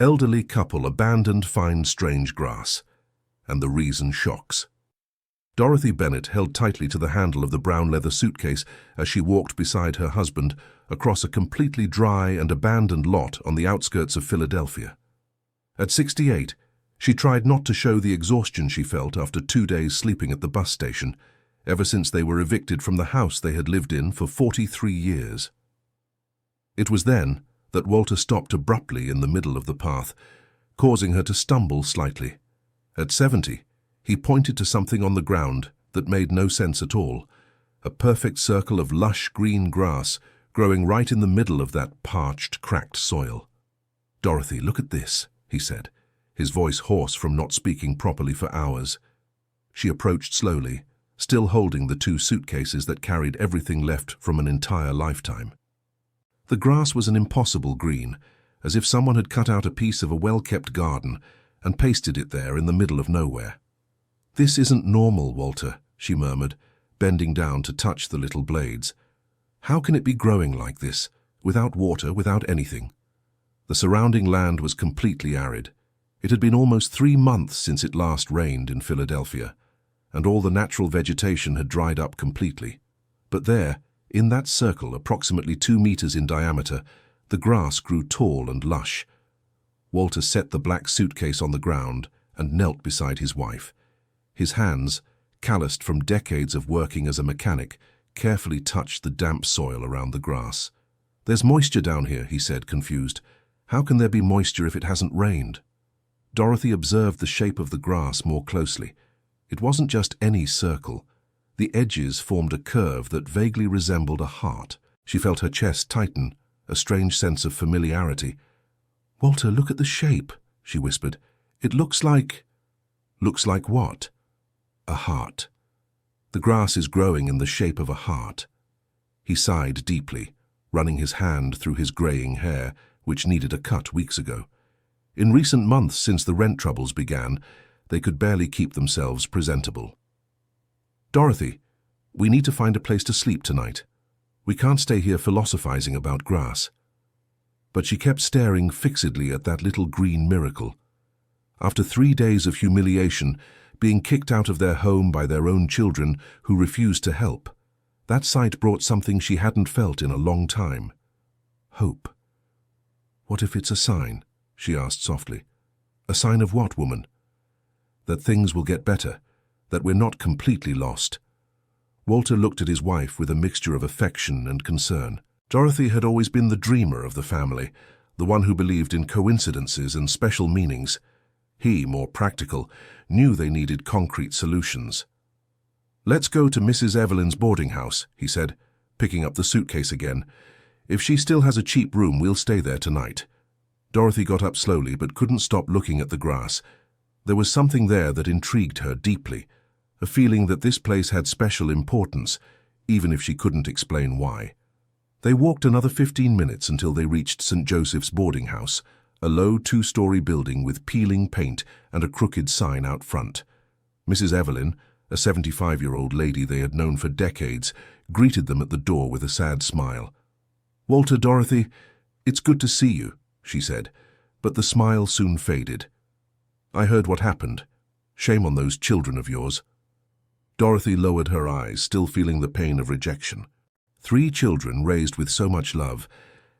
Elderly couple abandoned finds strange grass, and the reason shocks. Dorothy Bennett held tightly to the handle of the brown leather suitcase as she walked beside her husband across a completely dry and abandoned lot on the outskirts of Philadelphia. At 68, she tried not to show the exhaustion she felt after 2 days sleeping at the bus station, ever since they were evicted from the house they had lived in for 43 years. It was then that Walter stopped abruptly in the middle of the path, causing her to stumble slightly. At 70, he pointed to something on the ground that made no sense at all, a perfect circle of lush green grass growing right in the middle of that parched, cracked soil. "Dorothy, look at this," he said, his voice hoarse from not speaking properly for hours. She approached slowly, still holding the 2 suitcases that carried everything left from an entire lifetime. The grass was an impossible green, as if someone had cut out a piece of a well-kept garden and pasted it there in the middle of nowhere. "This isn't normal, Walter," she murmured, bending down to touch the little blades. "How can it be growing like this, without water, without anything?" The surrounding land was completely arid. It had been almost 3 months since it last rained in Philadelphia, and all the natural vegetation had dried up completely. But there, in that circle approximately 2 meters in diameter, the grass grew tall and lush. Walter set the black suitcase on the ground and knelt beside his wife. His hands, calloused from decades of working as a mechanic, carefully touched the damp soil around the grass. "There's moisture down here," he said, confused. "How can there be moisture if it hasn't rained?" Dorothy observed the shape of the grass more closely. It wasn't just any circle. The edges formed a curve that vaguely resembled a heart. She felt her chest tighten, a strange sense of familiarity. "Walter, look at the shape," she whispered. "It looks like—" "Looks like what?" "A heart. The grass is growing in the shape of a heart." He sighed deeply, running his hand through his graying hair, which needed a cut weeks ago. In recent months since the rent troubles began, they could barely keep themselves presentable. "Dorothy, we need to find a place to sleep tonight. We can't stay here philosophizing about grass." But she kept staring fixedly at that little green miracle. After 3 days of humiliation, being kicked out of their home by their own children who refused to help, that sight brought something she hadn't felt in a long time. Hope. "What if it's a sign?" she asked softly. "A sign of what, woman?" "That things will get better, that we're not completely lost." Walter looked at his wife with a mixture of affection and concern. Dorothy had always been the dreamer of the family, the one who believed in coincidences and special meanings. He, more practical, knew they needed concrete solutions. "Let's go to Mrs. Evelyn's boarding house," he said, picking up the suitcase again. "If she still has a cheap room, we'll stay there tonight." Dorothy got up slowly but couldn't stop looking at the grass. There was something there that intrigued her deeply, a feeling that this place had special importance, even if she couldn't explain why. They walked another 15 minutes until they reached St. Joseph's boarding house, a low 2-story building with peeling paint and a crooked sign out front. Mrs. Evelyn, a 75-year-old lady they had known for decades, greeted them at the door with a sad smile. "Walter, Dorothy, it's good to see you," she said, but the smile soon faded. "I heard what happened. Shame on those children of yours." Dorothy lowered her eyes, still feeling the pain of rejection. 3 children raised with so much love,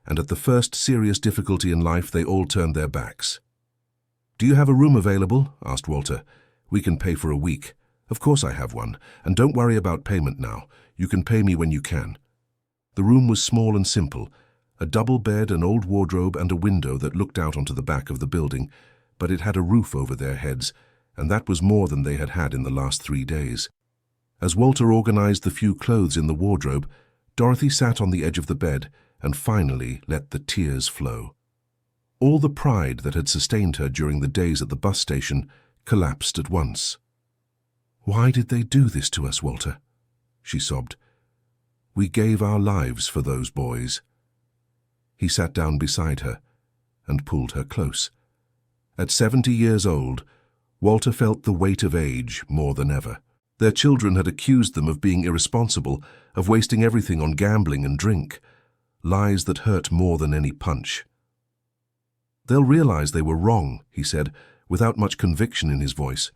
and at the first serious difficulty in life they all turned their backs. "Do you have a room available?" asked Walter. "We can pay for a week." "Of course I have one, and don't worry about payment now. You can pay me when you can." The room was small and simple, a double bed, an old wardrobe, and a window that looked out onto the back of the building, but it had a roof over their heads, and that was more than they had had in the last 3 days. As Walter organized the few clothes in the wardrobe, Dorothy sat on the edge of the bed and finally let the tears flow. All the pride that had sustained her during the days at the bus station collapsed at once. "Why did they do this to us, Walter?" she sobbed. "We gave our lives for those boys." He sat down beside her and pulled her close. At 70 years old, Walter felt the weight of age more than ever. Their children had accused them of being irresponsible, of wasting everything on gambling and drink, lies that hurt more than any punch. They'll realize they were wrong, he said, without much conviction in his voice.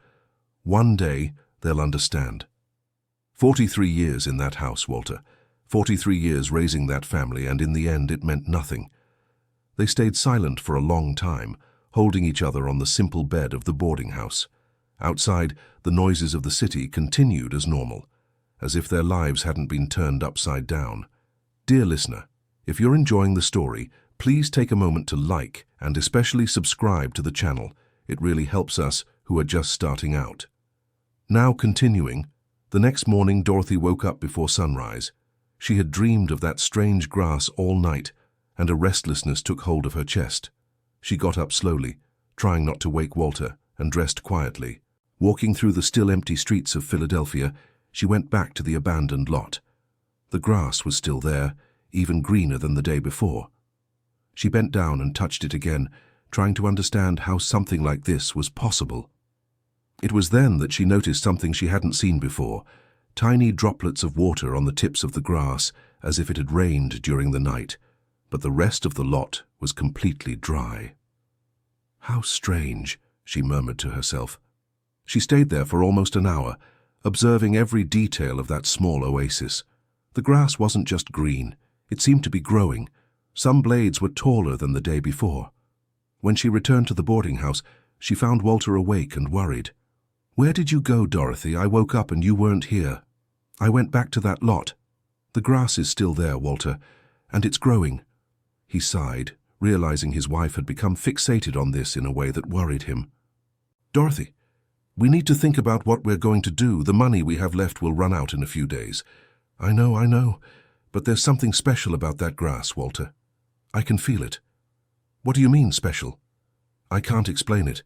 One day, they'll understand. 43 years in that house, Walter. 43 years raising that family, and in the end it meant nothing. They stayed silent for a long time, holding each other on the simple bed of the boarding house. Outside, the noises of the city continued as normal, as if their lives hadn't been turned upside down. Dear listener, if you're enjoying the story, please take a moment to like and especially subscribe to the channel. It really helps us who are just starting out. Now continuing, the next morning Dorothy woke up before sunrise. She had dreamed of that strange grass all night, and a restlessness took hold of her chest. She got up slowly, trying not to wake Walter, and dressed quietly. Walking through the still empty streets of Philadelphia, she went back to the abandoned lot. The grass was still there, even greener than the day before. She bent down and touched it again, trying to understand how something like this was possible. It was then that she noticed something she hadn't seen before, tiny droplets of water on the tips of the grass, as if it had rained during the night, but the rest of the lot was completely dry. How strange, she murmured to herself. She stayed there for almost an hour, observing every detail of that small oasis. The grass wasn't just green, it seemed to be growing. Some blades were taller than the day before. When she returned to the boarding house, she found Walter awake and worried. "Where did you go, Dorothy? I woke up and you weren't here." "I went back to that lot. The grass is still there, Walter, and it's growing." He sighed, realizing his wife had become fixated on this in a way that worried him. "Dorothy, we need to think about what we're going to do. The money we have left will run out in a few days." I know, but there's something special about that grass, Walter. I can feel it." "What do you mean, special?" "I can't explain it,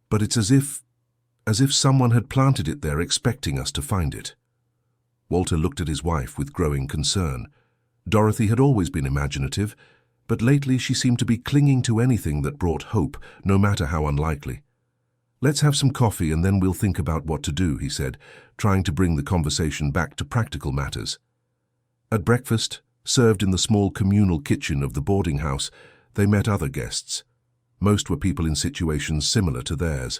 but it's as if someone had planted it there expecting us to find it." Walter looked at his wife with growing concern. Dorothy had always been imaginative, but lately she seemed to be clinging to anything that brought hope, no matter how unlikely. "Let's have some coffee and then we'll think about what to do," he said, trying to bring the conversation back to practical matters. At breakfast, served in the small communal kitchen of the boarding house, they met other guests. Most were people in situations similar to theirs,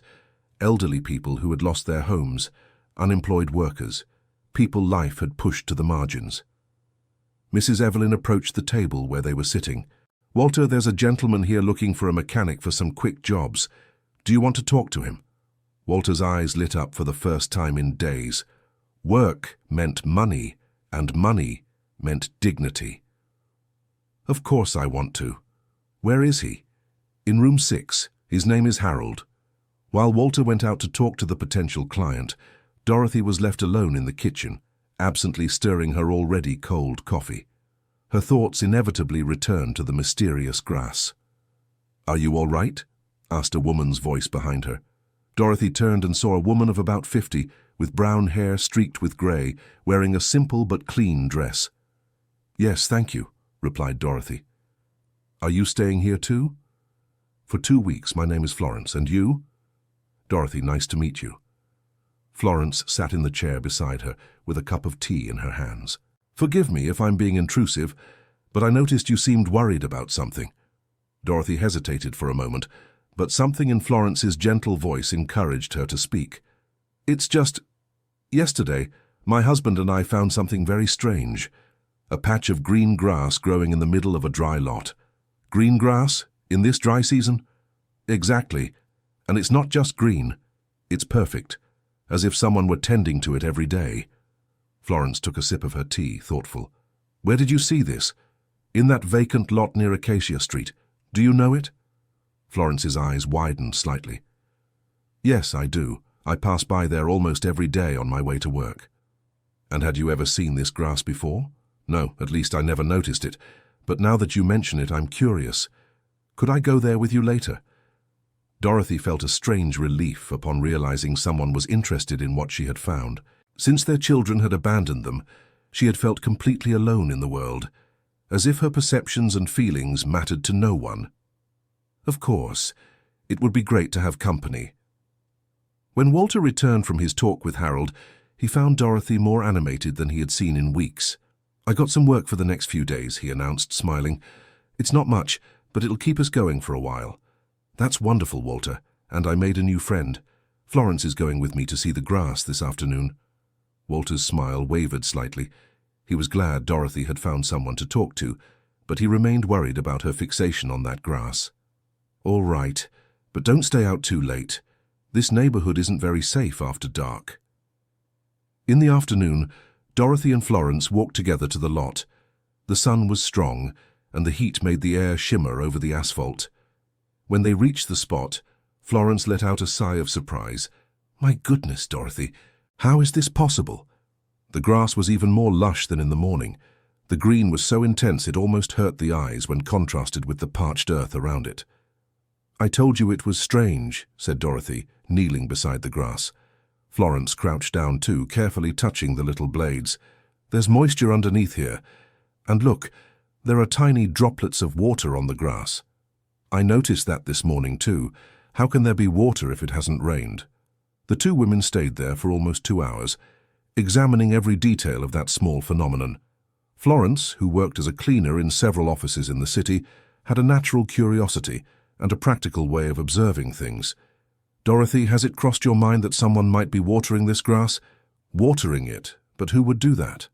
elderly people who had lost their homes, unemployed workers, people life had pushed to the margins. Mrs. Evelyn approached the table where they were sitting. "Walter, there's a gentleman here looking for a mechanic for some quick jobs. Do you want to talk to him?" Walter's eyes lit up for the first time in days. Work meant money, and money meant dignity. "Of course I want to. Where is he?" "In room 6. His name is Harold." While Walter went out to talk to the potential client, Dorothy was left alone in the kitchen, absently stirring her already cold coffee. Her thoughts inevitably returned to the mysterious grass. "Are you all right?" asked a woman's voice behind her. Dorothy turned and saw a woman of about 50, with brown hair streaked with grey, wearing a simple but clean dress. "Yes, thank you," replied Dorothy. "Are you staying here too?" "For 2 weeks. My name is Florence. And you?" "Dorothy, nice to meet you." Florence sat in the chair beside her, with a cup of tea in her hands. "Forgive me if I'm being intrusive, but I noticed you seemed worried about something." Dorothy hesitated for a moment, but something in Florence's gentle voice encouraged her to speak. "It's just, yesterday, my husband and I found something very strange. A patch of green grass growing in the middle of a dry lot." "Green grass? In this dry season?" "Exactly. And it's not just green. It's perfect, as if someone were tending to it every day." Florence took a sip of her tea, thoughtful. "Where did you see this?" "In that vacant lot near Acacia Street. Do you know it?" Florence's eyes widened slightly. "Yes, I do. I pass by there almost every day on my way to work." "And had you ever seen this grass before?" "No, at least I never noticed it. But now that you mention it, I'm curious. Could I go there with you later?" Dorothy felt a strange relief upon realizing someone was interested in what she had found. Since their children had abandoned them, she had felt completely alone in the world, as if her perceptions and feelings mattered to no one. Of course, it would be great to have company. When Walter returned from his talk with Harold, he found Dorothy more animated than he had seen in weeks. "I got some work for the next few days," he announced, smiling. "It's not much, but it'll keep us going for a while. That's wonderful, Walter, and I made a new friend. Florence is going with me to see the grass this afternoon. Walter's smile wavered slightly. He was glad Dorothy had found someone to talk to, but he remained worried about her fixation on that grass. All right, but don't stay out too late. This neighborhood isn't very safe after dark. In the afternoon, Dorothy and Florence walked together to the lot. The sun was strong, and the heat made the air shimmer over the asphalt. When they reached the spot, Florence let out a sigh of surprise. My goodness, Dorothy, how is this possible? The grass was even more lush than in the morning. The green was so intense it almost hurt the eyes when contrasted with the parched earth around it. I told you it was strange, said Dorothy, kneeling beside the grass. Florence crouched down too, carefully touching the little blades. There's moisture underneath here. And look, there are tiny droplets of water on the grass. I noticed that this morning too. How can there be water if it hasn't rained? The two women stayed there for almost 2 hours, examining every detail of that small phenomenon. Florence, who worked as a cleaner in several offices in the city, had a natural curiosity and a practical way of observing things. Dorothy, has it crossed your mind that someone might be watering this grass? Watering it, but who would do that?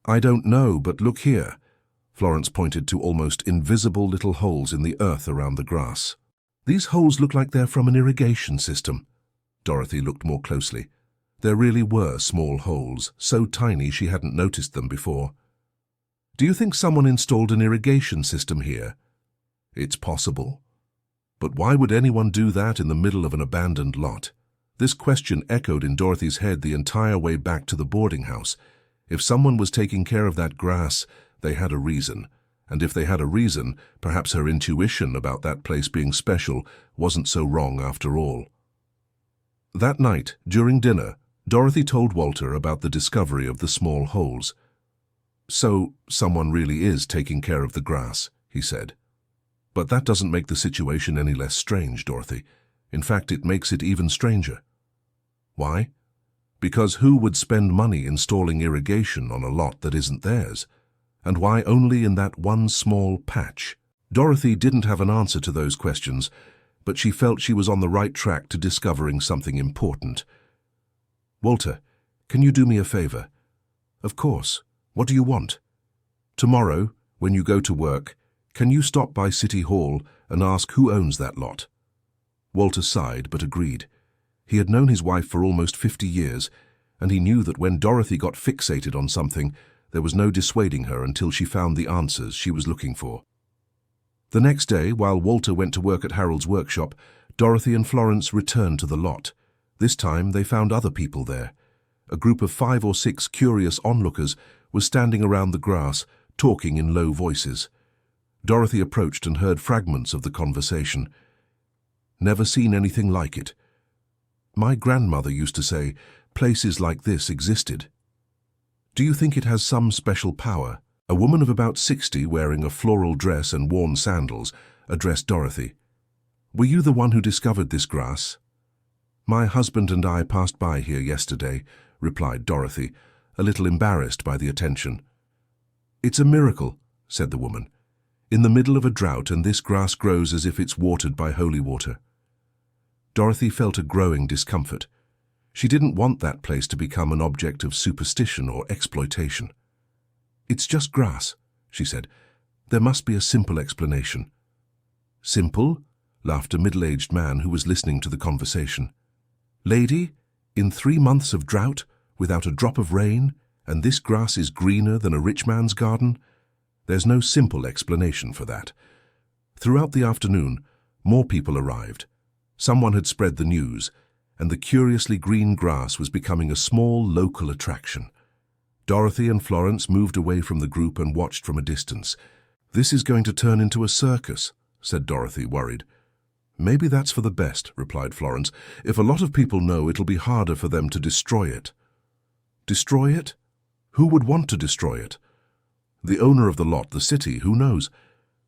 I don't know, but look here. Florence pointed to almost invisible little holes in the earth around the grass. These holes look like they're from an irrigation system. Dorothy looked more closely. There really were small holes, so tiny she hadn't noticed them before. Do you think someone installed an irrigation system here? It's possible. But why would anyone do that in the middle of an abandoned lot? This question echoed in Dorothy's head the entire way back to the boarding house. If someone was taking care of that grass, they had a reason. And if they had a reason, perhaps her intuition about that place being special wasn't so wrong after all. That night, during dinner, Dorothy told Walter about the discovery of the small holes. So, someone really is taking care of the grass, he said. But that doesn't make the situation any less strange, Dorothy. In fact, it makes it even stranger. Why? Because who would spend money installing irrigation on a lot that isn't theirs? And why only in that one small patch? Dorothy didn't have an answer to those questions, but she felt she was on the right track to discovering something important. Walter, can you do me a favor? Of course. What do you want? Tomorrow, when you go to work, can you stop by City Hall and ask who owns that lot? Walter sighed but agreed. He had known his wife for almost 50 years, and he knew that when Dorothy got fixated on something, there was no dissuading her until she found the answers she was looking for. The next day, while Walter went to work at Harold's workshop, Dorothy and Florence returned to the lot. This time they found other people there. A group of 5 or 6 curious onlookers was standing around the grass, talking in low voices. Dorothy approached and heard fragments of the conversation. Never seen anything like it. My grandmother used to say, places like this existed. Do you think it has some special power? A woman of about 60, wearing a floral dress and worn sandals, addressed Dorothy. Were you the one who discovered this grass? My husband and I passed by here yesterday, replied Dorothy, a little embarrassed by the attention. It's a miracle, said the woman. In the middle of a drought, and this grass grows as if it's watered by holy water. Dorothy felt a growing discomfort. She didn't want that place to become an object of superstition or exploitation. It's just grass, she said. There must be a simple explanation. Simple? Laughed a middle-aged man who was listening to the conversation. Lady, in 3 months of drought, without a drop of rain, and this grass is greener than a rich man's garden? There's no simple explanation for that. Throughout the afternoon, more people arrived. Someone had spread the news, and the curiously green grass was becoming a small local attraction. Dorothy and Florence moved away from the group and watched from a distance. This is going to turn into a circus, said Dorothy, worried. Maybe that's for the best, replied Florence. If a lot of people know, it'll be harder for them to destroy it. Destroy it? Who would want to destroy it? The owner of the lot, the city, who knows?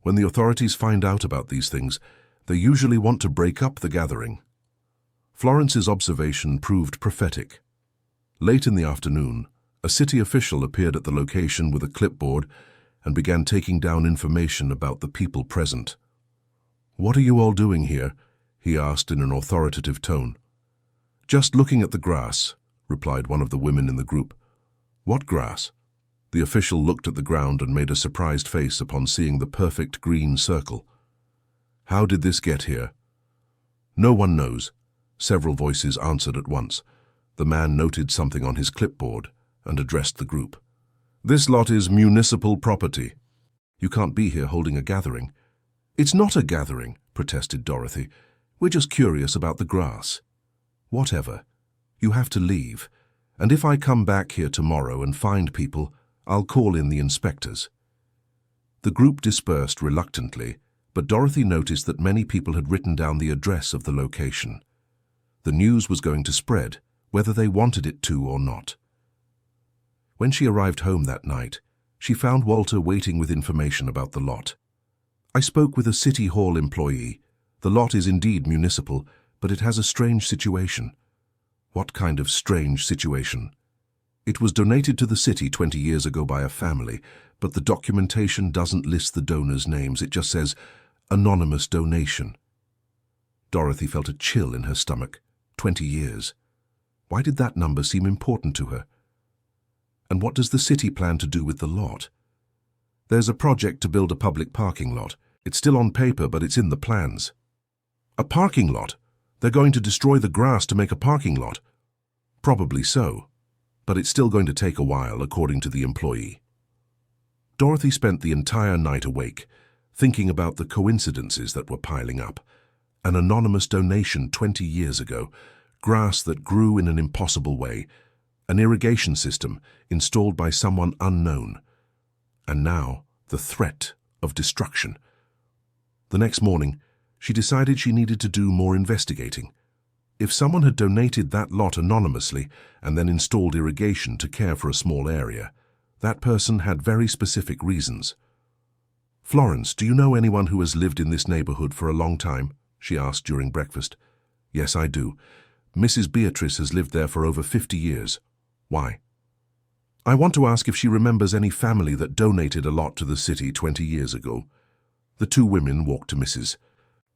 When the authorities find out about these things, they usually want to break up the gathering. Florence's observation proved prophetic. Late in the afternoon, a city official appeared at the location with a clipboard and began taking down information about the people present. "What are you all doing here?" he asked in an authoritative tone. "Just looking at the grass," replied one of the women in the group. "What grass?" The official looked at the ground and made a surprised face upon seeing the perfect green circle. "How did this get here?" "No one knows," several voices answered at once. The man noted something on his clipboard and addressed the group. "This lot is municipal property. You can't be here holding a gathering." "It's not a gathering," protested Dorothy. "We're just curious about the grass." "Whatever. You have to leave. And if I come back here tomorrow and find people, I'll call in the inspectors." The group dispersed reluctantly, but Dorothy noticed that many people had written down the address of the location. The news was going to spread, whether they wanted it to or not. When she arrived home that night, she found Walter waiting with information about the lot. "I spoke with a City Hall employee. The lot is indeed municipal, but it has a strange situation." "What kind of strange situation?" "It was donated to the city 20 years ago by a family, but the documentation doesn't list the donors' names. It just says, 'Anonymous donation.'" Dorothy felt a chill in her stomach. 20 years. Why did that number seem important to her? And what does the city plan to do with the lot? "There's a project to build a public parking lot. It's still on paper, but it's in the plans." "A parking lot? They're going to destroy the grass to make a parking lot?" "Probably so, but it's still going to take a while, according to the employee." Dorothy spent the entire night awake, thinking about the coincidences that were piling up. An anonymous donation 20 years ago, grass that grew in an impossible way, an irrigation system installed by someone unknown, and now the threat of destruction. The next morning, she decided she needed to do more investigating. If someone had donated that lot anonymously and then installed irrigation to care for a small area, that person had very specific reasons. "Florence, do you know anyone who has lived in this neighborhood for a long time?" she asked during breakfast. "Yes, I do. Mrs. Beatrice has lived there for over 50 years. "Why?" "I want to ask if she remembers any family that donated a lot to the city 20 years ago." The two women walked to Mrs.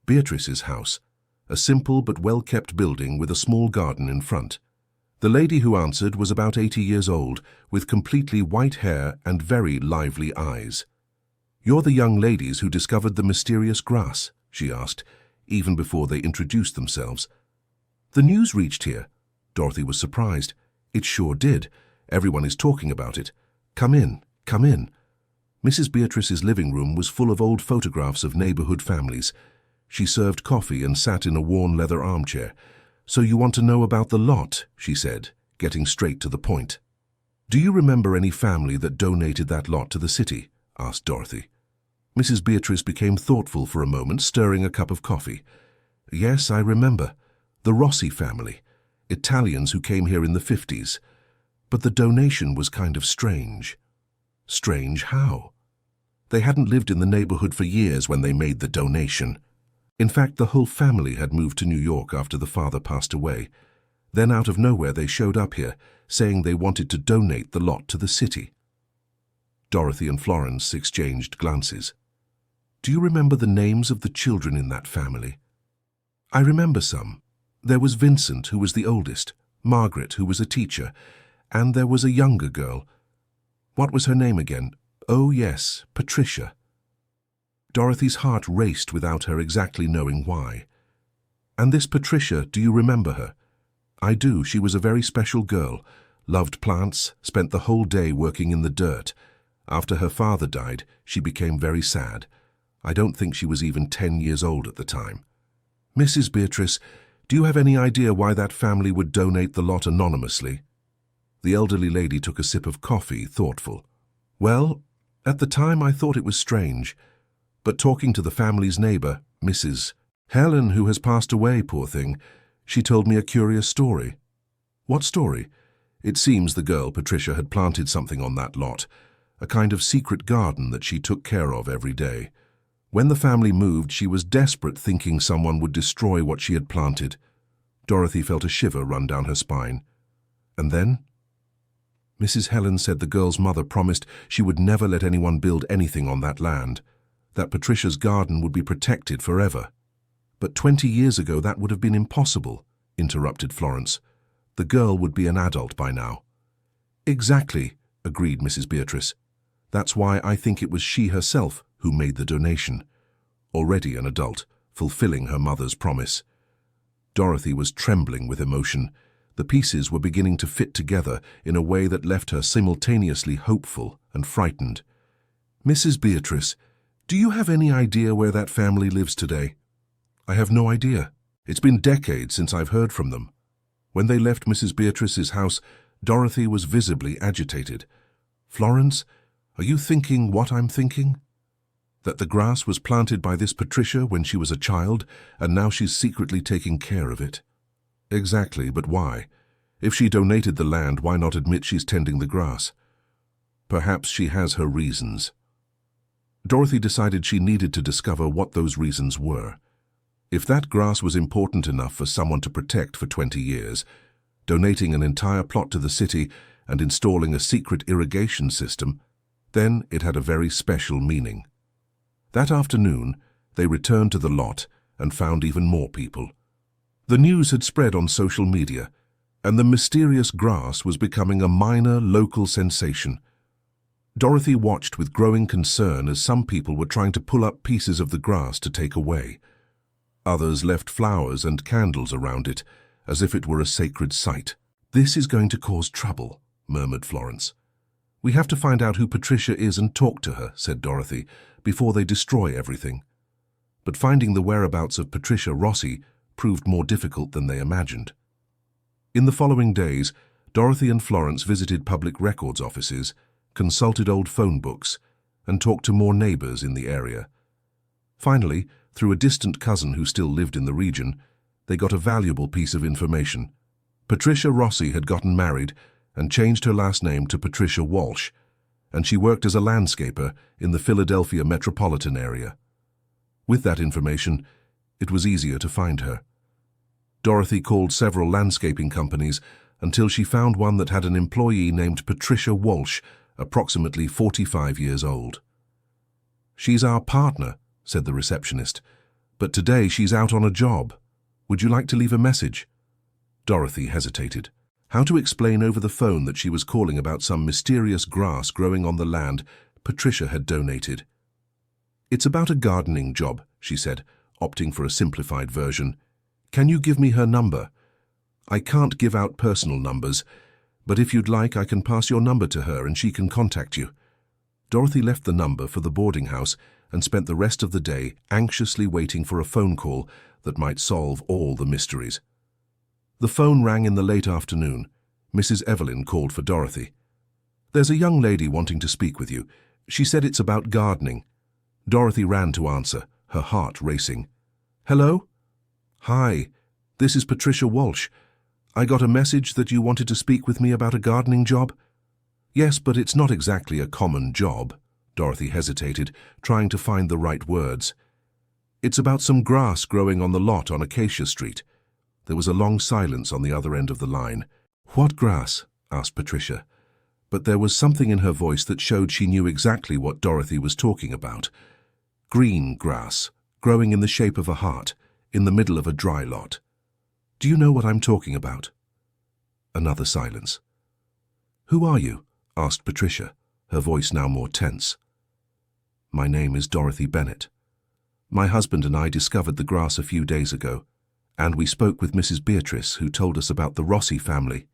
Beatrice's house, a simple but well-kept building with a small garden in front. The lady who answered was about 80 years old, with completely white hair and very lively eyes. "You're the young ladies who discovered the mysterious grass?" she asked, even before they introduced themselves. "The news reached here." Dorothy was surprised. "It sure did. Everyone is talking about it. Come in, come in." Mrs. Beatrice's living room was full of old photographs of neighborhood families. She served coffee and sat in a worn leather armchair. "So you want to know about the lot," she said, getting straight to the point. "Do you remember any family that donated that lot to the city?" asked Dorothy. Mrs. Beatrice became thoughtful for a moment, stirring a cup of coffee. "Yes, I remember. The Rossi family. Italians who came here in the 50s. But the donation was kind of strange." "Strange how?" "They hadn't lived in the neighborhood for years when they made the donation. In fact, the whole family had moved to New York after the father passed away. Then out of nowhere they showed up here, saying they wanted to donate the lot to the city." Dorothy and Florence exchanged glances. "Do you remember the names of the children in that family?" "I remember some. There was Vincent, who was the oldest, Margaret, who was a teacher, and there was a younger girl. What was her name again? Oh, yes, Patricia." Dorothy's heart raced without her exactly knowing why. "And this Patricia, do you remember her?" "I do. She was a very special girl, loved plants, spent the whole day working in the dirt. After her father died, she became very sad. I don't think she was even 10 years old at the time." "Mrs. Beatrice, do you have any idea why that family would donate the lot anonymously?" The elderly lady took a sip of coffee, thoughtful. "Well, at the time I thought it was strange. But talking to the family's neighbor, Mrs. Helen, who has passed away, poor thing, she told me a curious story." "What story?" "It seems the girl, Patricia, had planted something on that lot, a kind of secret garden that she took care of every day. When the family moved, she was desperate, thinking someone would destroy what she had planted." Dorothy felt a shiver run down her spine. "And then?" Mrs. Helen said the girl's mother promised she would never let anyone build anything on that land, that Patricia's garden would be protected forever. But 20 years ago that would have been impossible, interrupted Florence. The girl would be an adult by now. Exactly, agreed Mrs. Beatrice. That's why I think it was she herself who made the donation. Already an adult, fulfilling her mother's promise. Dorothy was trembling with emotion. The pieces were beginning to fit together in a way that left her simultaneously hopeful and frightened. Mrs. Beatrice, do you have any idea where that family lives today? I have no idea. It's been decades since I've heard from them. When they left Mrs. Beatrice's house, Dorothy was visibly agitated. Florence, are you thinking what I'm thinking? That the grass was planted by this Patricia when she was a child, and now she's secretly taking care of it. Exactly, but why? If she donated the land, why not admit she's tending the grass? Perhaps she has her reasons. Dorothy decided she needed to discover what those reasons were. If that grass was important enough for someone to protect for 20 years, donating an entire plot to the city and installing a secret irrigation system, then it had a very special meaning. That afternoon, they returned to the lot and found even more people. The news had spread on social media, and the mysterious grass was becoming a minor local sensation. Dorothy watched with growing concern as some people were trying to pull up pieces of the grass to take away. Others left flowers and candles around it, as if it were a sacred site. This is going to cause trouble, murmured Florence. We have to find out who Patricia is and talk to her, said Dorothy, before they destroy everything. But finding the whereabouts of Patricia Rossi proved more difficult than they imagined. In the following days, Dorothy and Florence visited public records offices, consulted old phone books, and talked to more neighbors in the area. Finally, through a distant cousin who still lived in the region, they got a valuable piece of information. Patricia Rossi had gotten married and changed her last name to Patricia Walsh, and she worked as a landscaper in the Philadelphia metropolitan area. With that information, it was easier to find her. Dorothy called several landscaping companies until she found one that had an employee named Patricia Walsh, approximately 45 years old. She's our partner, said the receptionist, but today she's out on a job. Would you like to leave a message? Dorothy hesitated. How to explain over the phone that she was calling about some mysterious grass growing on the land Patricia had donated? It's about a gardening job, she said, opting for a simplified version. Can you give me her number? I can't give out personal numbers, but if you'd like, I can pass your number to her and she can contact you. Dorothy left the number for the boarding house and spent the rest of the day anxiously waiting for a phone call that might solve all the mysteries. The phone rang in the late afternoon. Mrs. Evelyn called for Dorothy. There's a young lady wanting to speak with you. She said it's about gardening. Dorothy ran to answer, her heart racing. Hello? Hi, this is Patricia Walsh. I got a message that you wanted to speak with me about a gardening job. Yes, but it's not exactly a common job. Dorothy hesitated, trying to find the right words. It's about some grass growing on the lot on Acacia Street. There was a long silence on the other end of the line. What grass? Asked Patricia. But there was something in her voice that showed she knew exactly what Dorothy was talking about. Green grass, growing in the shape of a heart, in the middle of a dry lot. Do you know what I'm talking about? Another silence. Who are you? Asked Patricia, her voice now more tense. My name is Dorothy Bennett. My husband and I discovered the grass a few days ago, and we spoke with Mrs. Beatrice, who told us about the Rossi family.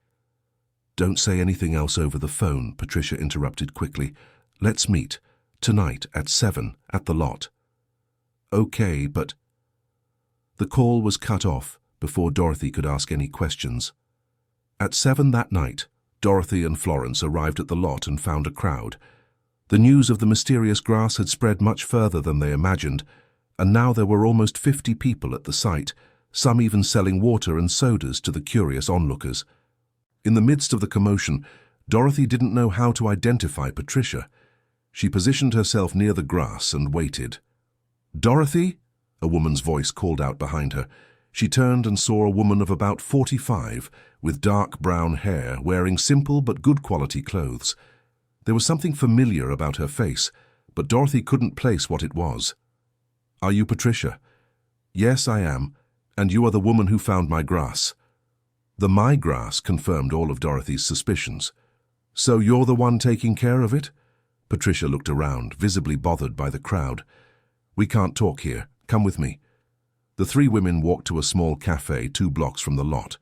Don't say anything else over the phone, Patricia interrupted quickly. Let's meet, tonight at 7, at the lot. Okay, but... The call was cut off before Dorothy could ask any questions. At 7 that night, Dorothy and Florence arrived at the lot and found a crowd. The news of the mysterious grass had spread much further than they imagined, and now there were almost 50 people at the site, some even selling water and sodas to the curious onlookers. In the midst of the commotion, Dorothy didn't know how to identify Patricia. She positioned herself near the grass and waited. Dorothy? A woman's voice called out behind her. She turned and saw a woman of about 45, with dark brown hair, wearing simple but good quality clothes. There was something familiar about her face, but Dorothy couldn't place what it was. "Are you Patricia?" "Yes, I am. And you are the woman who found my grass." The "my grass" confirmed all of Dorothy's suspicions. "So you're the one taking care of it?" Patricia looked around, visibly bothered by the crowd. "We can't talk here. Come with me." The three women walked to a small cafe 2 blocks from the lot.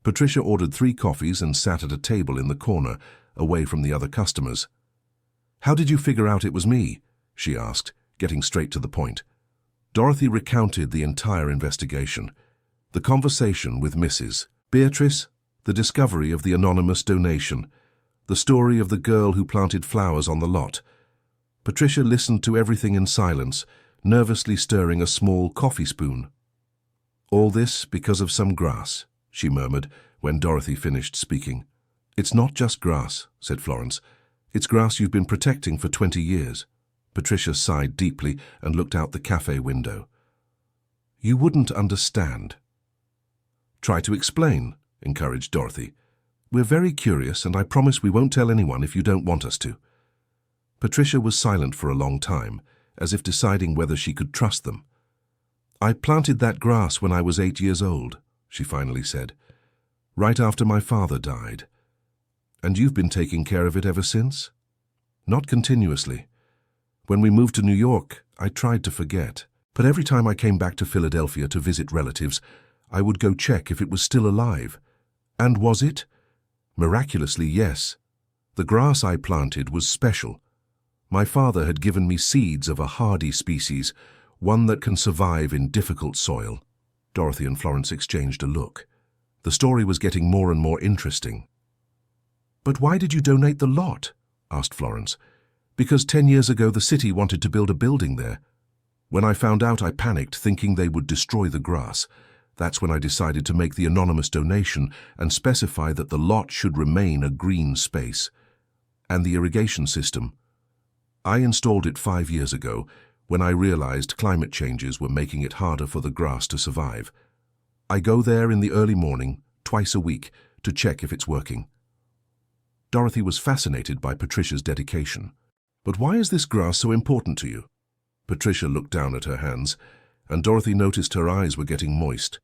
Patricia ordered 3 coffees and sat at a table in the corner, away from the other customers. "How did you figure out it was me?" she asked, getting straight to the point. Dorothy recounted the entire investigation. The conversation with Mrs. Beatrice, the discovery of the anonymous donation, the story of the girl who planted flowers on the lot. Patricia listened to everything in silence, nervously stirring a small coffee spoon. "All this because of some grass," she murmured when Dorothy finished speaking. "It's not just grass," said Florence. "It's grass you've been protecting for 20 years. Patricia sighed deeply and looked out the cafe window. "You wouldn't understand." "Try to explain," encouraged Dorothy. "We're very curious, and I promise we won't tell anyone if you don't want us to." Patricia was silent for a long time, as if deciding whether she could trust them. "I planted that grass when I was 8 years old," she finally said, "right after my father died. And you've been taking care of it ever since?" "Not continuously. When we moved to New York, I tried to forget. But every time I came back to Philadelphia to visit relatives, I would go check if it was still alive. And was it? Miraculously, yes. The grass I planted was special. My father had given me seeds of a hardy species, one that can survive in difficult soil." Dorothy and Florence exchanged a look. The story was getting more and more interesting. "But why did you donate the lot?" asked Florence. "Because 10 years ago the city wanted to build a building there. When I found out, I panicked, thinking they would destroy the grass. That's when I decided to make the anonymous donation and specify that the lot should remain a green space. And the irrigation system. I installed it 5 years ago, when I realized climate changes were making it harder for the grass to survive. I go there in the early morning, twice a week, to check if it's working." Dorothy was fascinated by Patricia's dedication. "But why is this grass so important to you?" Patricia looked down at her hands, and Dorothy noticed her eyes were getting moist.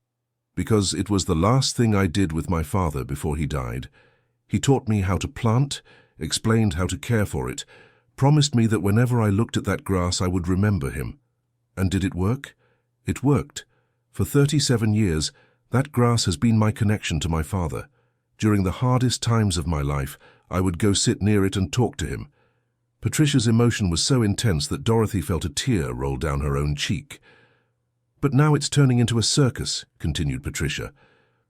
"Because it was the last thing I did with my father before he died. He taught me how to plant, explained how to care for it, promised me that whenever I looked at that grass I would remember him. And did it work? It worked. For 37 years, that grass has been my connection to my father. During the hardest times of my life, I would go sit near it and talk to him." Patricia's emotion was so intense that Dorothy felt a tear roll down her own cheek. "But now it's turning into a circus," continued Patricia.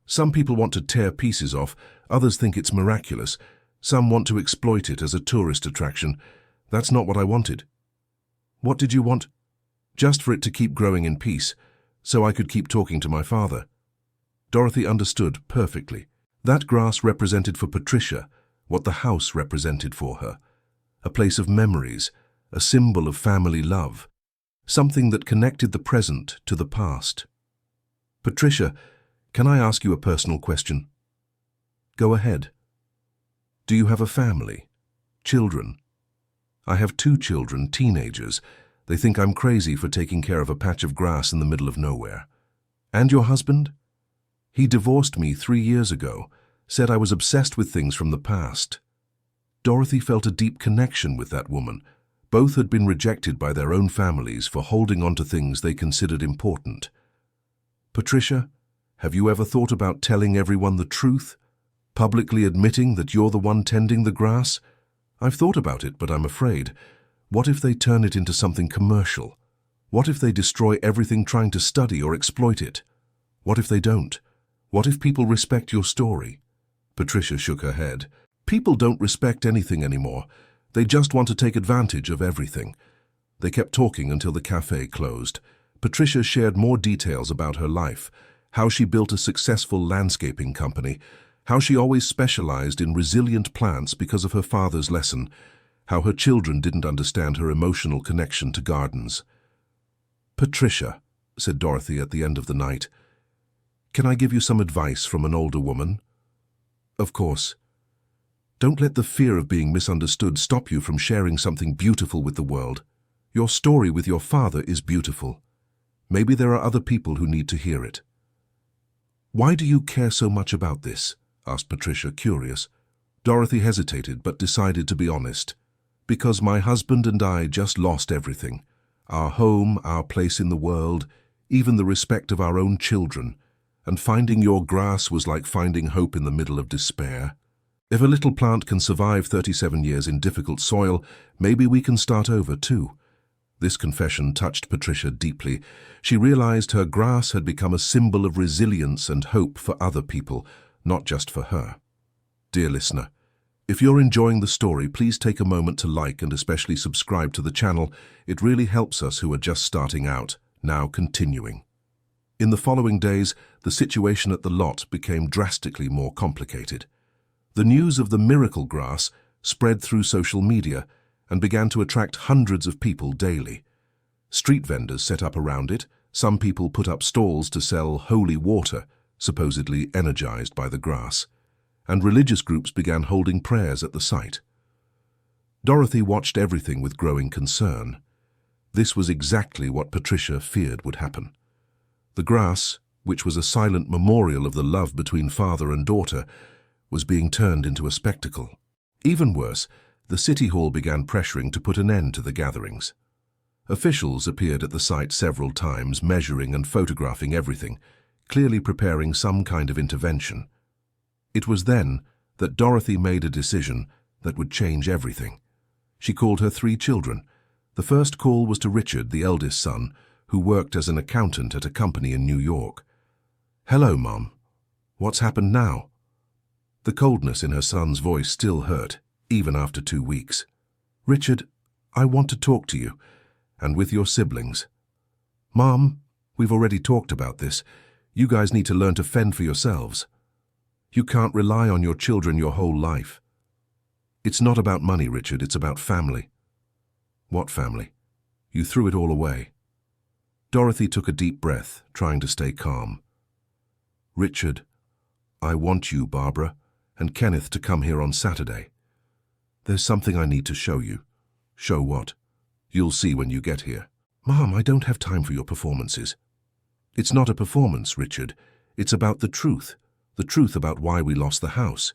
"Some people want to tear pieces off, others think it's miraculous. Some want to exploit it as a tourist attraction. That's not what I wanted." "What did you want?" "Just for it to keep growing in peace, so I could keep talking to my father." Dorothy understood perfectly. That grass represented for Patricia what the house represented for her. A place of memories, a symbol of family love, something that connected the present to the past. "Patricia, can I ask you a personal question?" "Go ahead." "Do you have a family? Children?" "I have 2 children, teenagers. They think I'm crazy for taking care of a patch of grass in the middle of nowhere." "And your husband?" "He divorced me 3 years ago, said I was obsessed with things from the past." Dorothy felt a deep connection with that woman. Both had been rejected by their own families for holding on to things they considered important. "Patricia, have you ever thought about telling everyone the truth? Publicly admitting that you're the one tending the grass?" "I've thought about it, but I'm afraid. What if they turn it into something commercial? What if they destroy everything trying to study or exploit it? What if they don't? What if people respect your story?" Patricia shook her head. "People don't respect anything anymore. They just want to take advantage of everything." They kept talking until the cafe closed. Patricia shared more details about her life, how she built a successful landscaping company, how she always specialized in resilient plants because of her father's lesson, how her children didn't understand her emotional connection to gardens. "Patricia," said Dorothy at the end of the night, Can I give you some advice from an older woman? Of course. Don't let the fear of being misunderstood stop you from sharing something beautiful with the world. Your story with your father is beautiful. Maybe there are other people who need to hear it. Why do you care so much about this? Asked Patricia, curious. Dorothy hesitated but decided to be honest. Because my husband and I just lost everything. Our home, our place in the world, even the respect of our own children. And finding your grass was like finding hope in the middle of despair. If a little plant can survive 37 years in difficult soil, maybe we can start over too. This confession touched Patricia deeply. She realized her grass had become a symbol of resilience and hope for other people, not just for her. Dear listener, if you're enjoying the story, please take a moment to like and especially subscribe to the channel. It really helps us who are just starting out, now continuing. In the following days, the situation at the lot became drastically more complicated. The news of the miracle grass spread through social media and began to attract hundreds of people daily. Street vendors set up around it. Some people put up stalls to sell holy water, supposedly energized by the grass, and religious groups began holding prayers at the site. Dorothy watched everything with growing concern. This was exactly what Patricia feared would happen. The grass, which was a silent memorial of the love between father and daughter, was being turned into a spectacle. Even worse, the City Hall began pressuring to put an end to the gatherings. Officials appeared at the site several times, measuring and photographing everything, clearly preparing some kind of intervention. It was then that Dorothy made a decision that would change everything. She called her 3 children. The first call was to Richard, the eldest son, who worked as an accountant at a company in New York. "Hello, Mom. What's happened now?" The coldness in her son's voice still hurt, even after 2 weeks. "Richard, I want to talk to you, and with your siblings." "Mom, we've already talked about this. You guys need to learn to fend for yourselves. You can't rely on your children your whole life." "It's not about money, Richard, it's about family." "What family? You threw it all away." Dorothy took a deep breath, trying to stay calm. "Richard, I want you, Barbara, and Kenneth to come here on Saturday. There's something I need to show you." "Show what?" "You'll see when you get here." "Mom, I don't have time for your performances." "It's not a performance, Richard. It's about the truth about why we lost the house."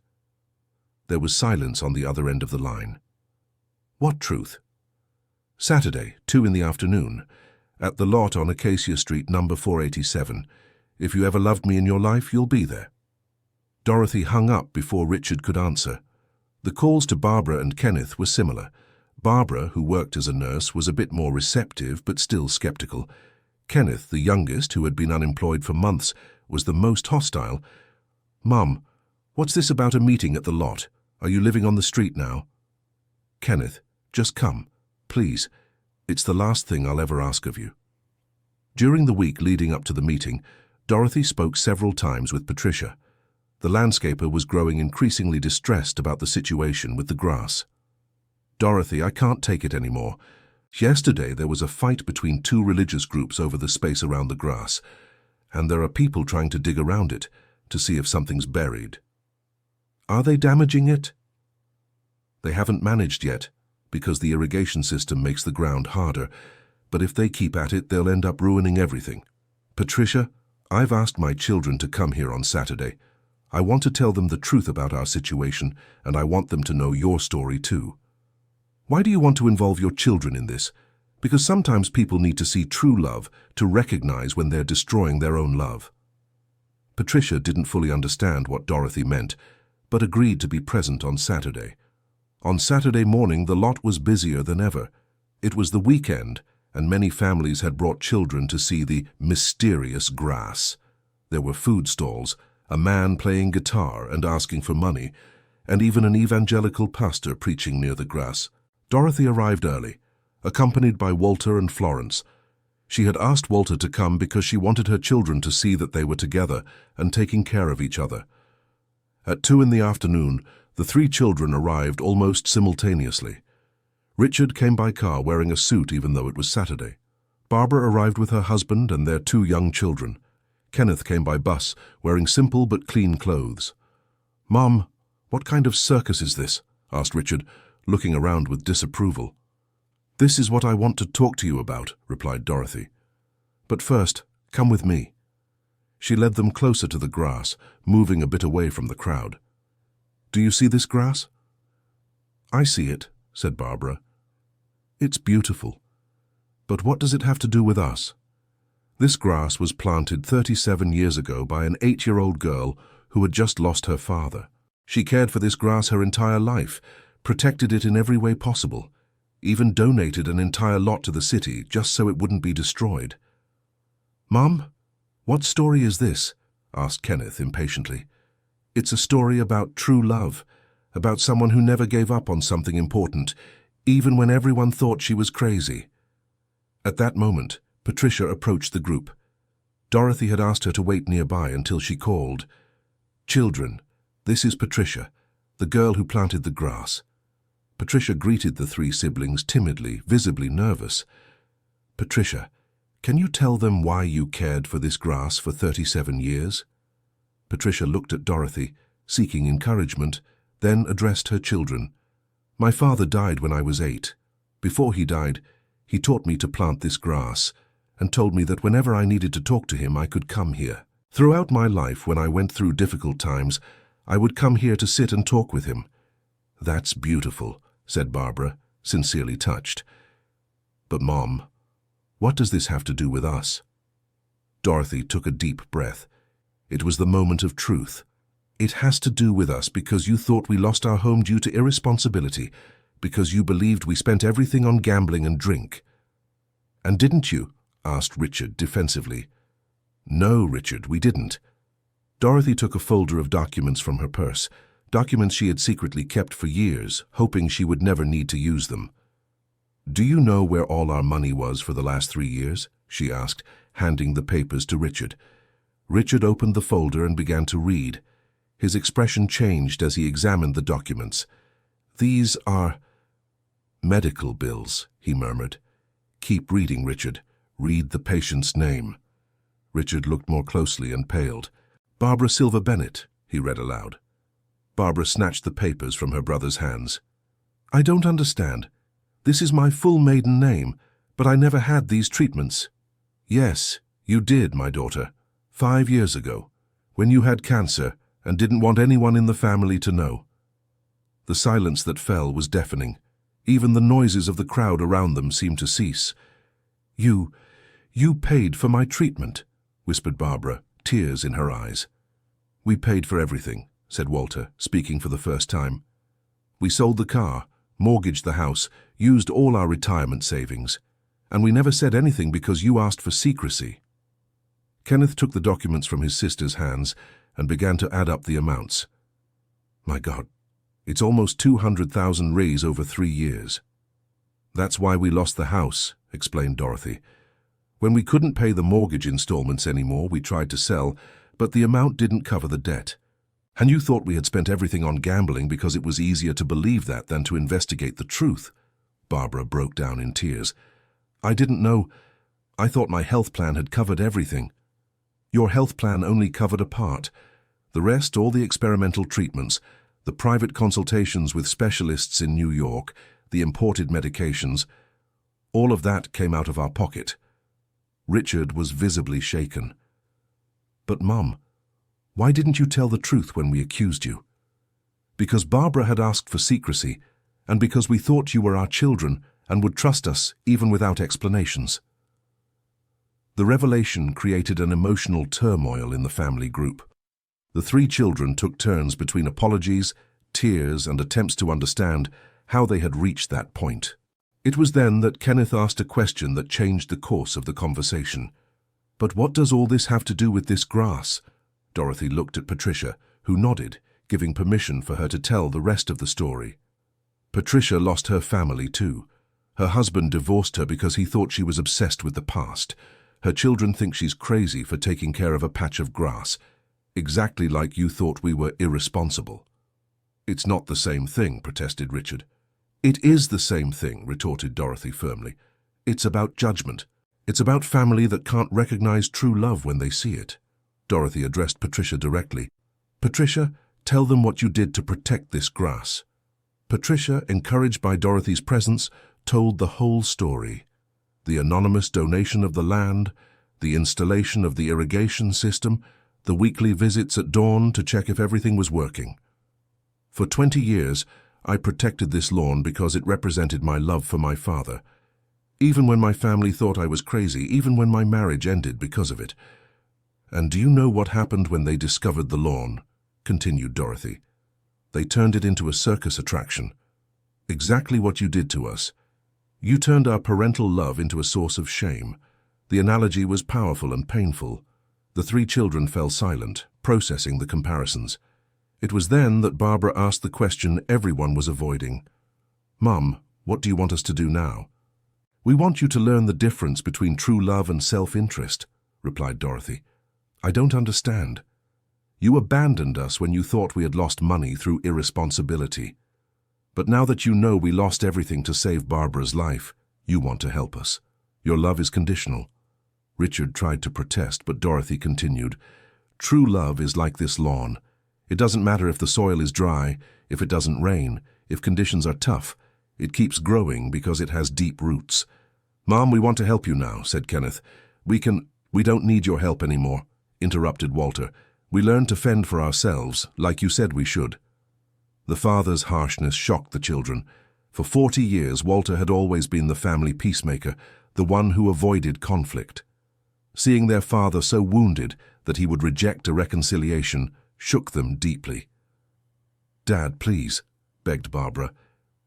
There was silence on the other end of the line. "What truth?" "Saturday, 2 in the afternoon, at the lot on Acacia Street, number 487. If you ever loved me in your life, you'll be there." Dorothy hung up before Richard could answer. The calls to Barbara and Kenneth were similar. Barbara, who worked as a nurse, was a bit more receptive but still skeptical. Kenneth, the youngest, who had been unemployed for months, was the most hostile. "Mum, what's this about a meeting at the lot? Are you living on the street now?" "Kenneth, just come, please. It's the last thing I'll ever ask of you." During the week leading up to the meeting, Dorothy spoke several times with Patricia. The landscaper was growing increasingly distressed about the situation with the grass. "Dorothy, I can't take it anymore. Yesterday there was a fight between 2 religious groups over the space around the grass, and there are people trying to dig around it to see if something's buried." "Are they damaging it?" "They haven't managed yet, because the irrigation system makes the ground harder, but if they keep at it, they'll end up ruining everything. Patricia, I've asked my children to come here on Saturday. I want to tell them the truth about our situation, and I want them to know your story too." "Why do you want to involve your children in this?" "Because sometimes people need to see true love to recognize when they're destroying their own love." Patricia didn't fully understand what Dorothy meant, but agreed to be present on Saturday. On Saturday morning, the lot was busier than ever. It was the weekend, and many families had brought children to see the mysterious grass. There were food stalls, a man playing guitar and asking for money, and even an evangelical pastor preaching near the grass. Dorothy arrived early, accompanied by Walter and Florence. She had asked Walter to come because she wanted her children to see that they were together and taking care of each other. At 2 in the afternoon, the 3 children arrived almost simultaneously. Richard came by car wearing a suit even though it was Saturday. Barbara arrived with her husband and their 2 young children. Kenneth came by bus, wearing simple but clean clothes. "Mom, what kind of circus is this?" asked Richard, looking around with disapproval. "This is what I want to talk to you about," replied Dorothy. "But first, come with me." She led them closer to the grass, moving a bit away from the crowd. "Do you see this grass?" "I see it," said Barbara. "It's beautiful. But what does it have to do with us?" This grass was planted 37 years ago by an 8-year-old girl who had just lost her father. She cared for this grass her entire life, protected it in every way possible, even donated an entire lot to the city just so it wouldn't be destroyed. "Mom, what story is this?" asked Kenneth impatiently. "It's a story about true love, about someone who never gave up on something important, even when everyone thought she was crazy." At that moment, Patricia approached the group. Dorothy had asked her to wait nearby until she called, "Children, this is Patricia, the girl who planted the grass." Patricia greeted the 3 siblings timidly, visibly nervous. "Patricia, can you tell them why you cared for this grass for 37 years? Patricia looked at Dorothy, seeking encouragement, then addressed her children. "My father died when I was 8. Before he died, he taught me to plant this grass and told me that whenever I needed to talk to him, I could come here. Throughout my life, when I went through difficult times, I would come here to sit and talk with him." "That's beautiful," said Barbara, sincerely touched. "But Mom, what does this have to do with us?" Dorothy took a deep breath. It was the moment of truth. "It has to do with us because you thought we lost our home due to irresponsibility, because you believed we spent everything on gambling and drink." "And didn't you?" asked Richard defensively. "No, Richard, we didn't." Dorothy took a folder of documents from her purse, documents she had secretly kept for years, hoping she would never need to use them. "Do you know where all our money was for the last 3 years?" she asked, handing the papers to Richard. Richard opened the folder and began to read. His expression changed as he examined the documents. "These are medical bills," he murmured. "Keep reading, Richard. Read the patient's name." Richard looked more closely and paled. "Barbara Silver Bennett," he read aloud. Barbara snatched the papers from her brother's hands. "I don't understand. This is my full maiden name, but I never had these treatments." "Yes, you did, my daughter. 5 years ago, when you had cancer and didn't want anyone in the family to know." The silence that fell was deafening. Even the noises of the crowd around them seemed to cease. You paid for my treatment," whispered Barbara, tears in her eyes. "We paid for everything," said Walter, speaking for the first time. "We sold the car, mortgaged the house, used all our retirement savings. And we never said anything because you asked for secrecy." Kenneth took the documents from his sister's hands and began to add up the amounts. "My God, it's almost 200,000 raise over 3 years. "That's why we lost the house," explained Dorothy. "When we couldn't pay the mortgage installments anymore, we tried to sell, but the amount didn't cover the debt. And you thought we had spent everything on gambling because it was easier to believe that than to investigate the truth." Barbara broke down in tears. "I didn't know. I thought my health plan had covered everything." "Your health plan only covered a part. The rest, all the experimental treatments, the private consultations with specialists in New York, the imported medications, all of that came out of our pocket." Richard was visibly shaken. "But Mom, why didn't you tell the truth when we accused you?" "Because Barbara had asked for secrecy, and because we thought you were our children and would trust us even without explanations." The revelation created an emotional turmoil in the family group. The 3 children took turns between apologies, tears, and attempts to understand how they had reached that point. It was then that Kenneth asked a question that changed the course of the conversation. "But what does all this have to do with this grass?" Dorothy looked at Patricia, who nodded, giving permission for her to tell the rest of the story. "Patricia lost her family too. Her husband divorced her because he thought she was obsessed with the past. Her children think she's crazy for taking care of a patch of grass, exactly like you thought we were irresponsible." "It's not the same thing," protested Richard. "It is the same thing," retorted Dorothy firmly. "It's about judgment. It's about family that can't recognize true love when they see it." Dorothy addressed Patricia directly. Patricia, tell them what you did to protect this grass. Patricia, encouraged by Dorothy's presence, told the whole story. The anonymous donation of the land, the installation of the irrigation system, the weekly visits at dawn to check if everything was working. For 20 years, I protected this lawn because it represented my love for my father. Even when my family thought I was crazy, even when my marriage ended because of it. And do you know what happened when they discovered the lawn? Continued Dorothy. They turned it into a circus attraction. Exactly what you did to us. You turned our parental love into a source of shame. The analogy was powerful and painful. The 3 children fell silent, processing the comparisons. It was then that Barbara asked the question everyone was avoiding. Mum, what do you want us to do now? We want you to learn the difference between true love and self-interest, replied Dorothy. I don't understand. You abandoned us when you thought we had lost money through irresponsibility. But now that you know we lost everything to save Barbara's life, you want to help us. Your love is conditional. Richard tried to protest, but Dorothy continued. True love is like this lawn. It doesn't matter if the soil is dry, if it doesn't rain, if conditions are tough. It keeps growing because it has deep roots. Mom, we want to help you now, said Kenneth. We don't need your help anymore, interrupted Walter. We learned to fend for ourselves, like you said we should. The father's harshness shocked the children. For 40 years, Walter had always been the family peacemaker, the one who avoided conflict. Seeing their father so wounded that he would reject a reconciliation shook them deeply. Dad, please, begged Barbara.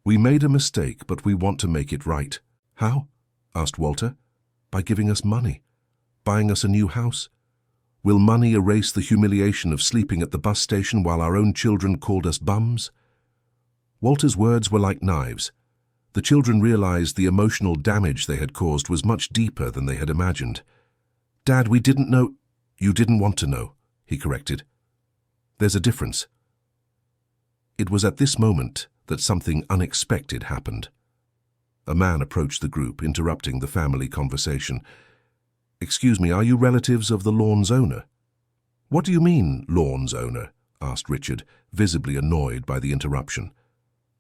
We made a mistake, but we want to make it right. How? Asked Walter. By giving us money, buying us a new house. Will money erase the humiliation of sleeping at the bus station while our own children called us bums? Walter's words were like knives. The children realized the emotional damage they had caused was much deeper than they had imagined. Dad, we didn't know. You didn't want to know, he corrected. There's a difference. It was at this moment that something unexpected happened. A man approached the group, interrupting the family conversation. Excuse me, are you relatives of the lawn's owner? What do you mean, lawn's owner? Asked Richard, visibly annoyed by the interruption.